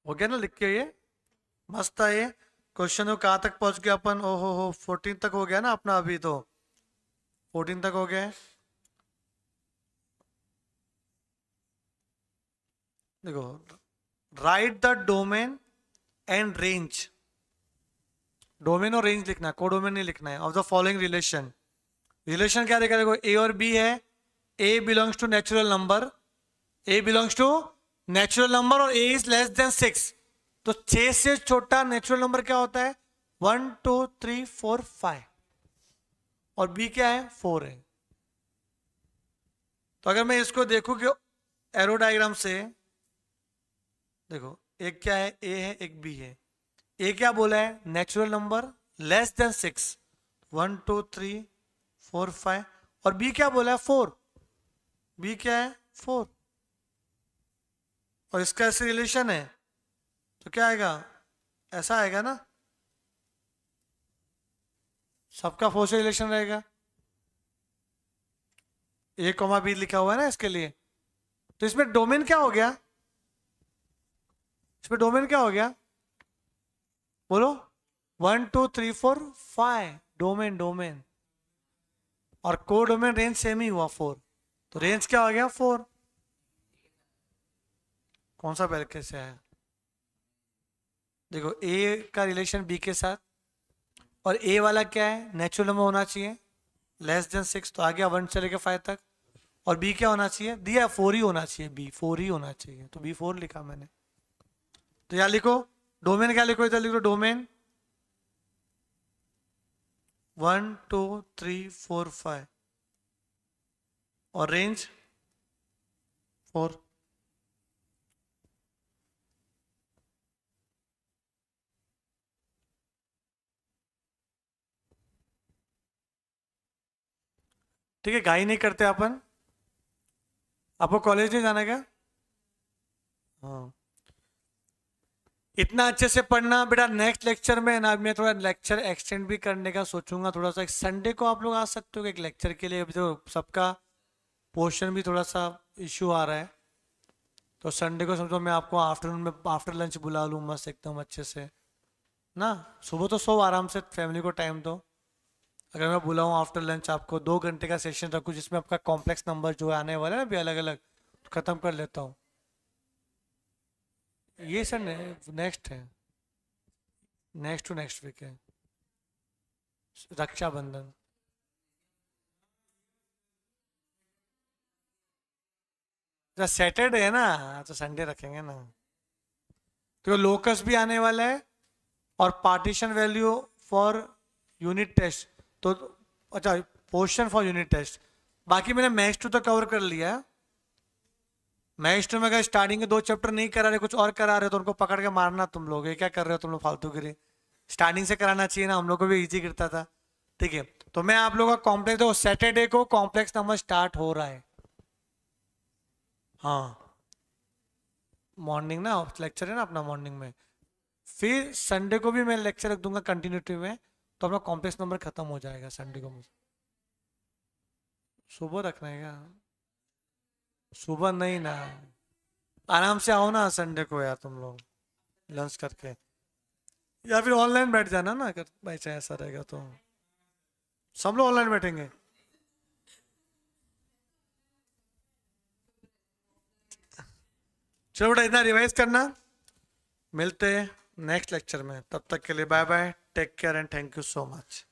हो गया ना लिख के ये? मस्त था ये क्वेश्चन। तो कहाँ तक पहुंच गया अपन? ओ हो 14 तक हो गया ना अपना, अभी तो 14 तक हो गया है। देखो, write the domain and range. Domain और रेंज लिखना है, कोडोमेन नहीं लिखना है। Of the following relation. Relation क्या देखा? देखो ए और बी है। A belongs to natural number, a belongs to natural number और ए इज लेस देन 6। तो 6 से छोटा नेचुरल नंबर क्या होता है? 1 2 3 4 5। और बी क्या है? 4 है। तो अगर मैं इसको देखूं कि एरो डायग्राम से, देखो एक क्या है? ए है, एक बी है। ए क्या बोला है? Natural number less than 6, 1 2 3 4 5। और बी क्या बोला है? 4। बी क्या है? 4। और इसका ऐसे रिलेशन है, तो क्या आएगा? ऐसा आएगा ना, सबका 4 से रिलेशन रहेगा। ए कॉमा बी लिखा हुआ है ना इसके लिए। तो इसमें डोमेन क्या हो गया? इसमें डोमेन क्या हो गया? बोलो। 1 2 3 4 5 डोमेन, डोमेन। और को डोमेन रेंज सेम ही हुआ 4। तो रेंज क्या हो गया? 4। कौन सा पहले कैसे आया? देखो ए का रिलेशन बी के साथ, और ए वाला क्या है? नेचुरल नंबर होना चाहिए लेस देन 6, तो आ गया 1 से लेकर 5 तक। और बी क्या होना चाहिए? दिया 4 ही होना चाहिए, बी 4 ही होना चाहिए, तो बी 4 लिखा मैंने। तो यहाँ लिखो डोमेन, क्या लिखो? इधर लिखो डोमेन 1 2 3 4 5 और रेंज 4। ठीक है, गाई नहीं करते अपन। आपको कॉलेज नहीं जाना क्या? हाँ, इतना अच्छे से पढ़ना बेटा। नेक्स्ट लेक्चर में ना मैं थोड़ा लेक्चर एक्सटेंड भी करने का सोचूंगा थोड़ा सा। संडे को आप लोग आ सकते हो एक लेक्चर के लिए, अभी तो सबका पोर्शन भी थोड़ा सा इश्यू आ रहा है। तो संडे को समझो मैं आपको आफ्टरनून में आफ्टर लंच बुला लूँ मस्त एकदम अच्छे से ना। सुबह तो सो आराम से, फैमिली को टाइम दो। अगर मैं बुलाऊँ आफ्टर लंच आपको 2 घंटे का सेशन रखूँ जिसमें आपका कॉम्प्लेक्स नंबर जो है आने वाला है ना, भी अलग अलग, तो ख़त्म कर लेता हूँ। ये सर नेक्स्ट है, नेक्स्ट टू नेक्स्ट वीक है, रक्षाबंधन। तो सैटरडे है ना, तो संडे रखेंगे ना। तो लोकस भी आने वाला है और partition value for unit test. तो अच्छा, पोर्शन फॉर यूनिट टेस्ट। बाकी मैंने मैथ्स 2 तो कवर कर लिया है। मैथ्स 2 में अगर स्टार्टिंग के 2 चैप्टर नहीं करा रहे, कुछ और करा रहे, तो उनको पकड़ के मारना तुम लोग। ये क्या कर रहे हो तुम लोग फालतू गिरी? स्टार्टिंग से कराना चाहिए ना, हम लोग को भी इजी गिरता था। ठीक है, तो मैं आप लोगों का कॉम्प्लेक्स, देखो सैटरडे को कॉम्प्लेक्स नंबर स्टार्ट हो रहा है। हाँ, मॉर्निंग ना लेक्चर है ना अपना मॉर्निंग में। फिर संडे को भी मैं लेक्चर रख दूंगा कंटिन्यूटी में, तो अपना कॉम्प्लेक्स नंबर खत्म हो जाएगा संडे को मुझे। सुबह रखना है क्या? सुबह नहीं ना, आराम से आओ ना संडे को यार तुम लोग लंच करके, या फिर ऑनलाइन बैठ जाना ना अगर बाई चांस ऐसा रहेगा तो। सब लोग ऑनलाइन बैठेंगे? चलो बेटा इतना रिवाइज करना, मिलते हैं नेक्स्ट लेक्चर में, तब तक के लिए bye bye, take care and thank you so much.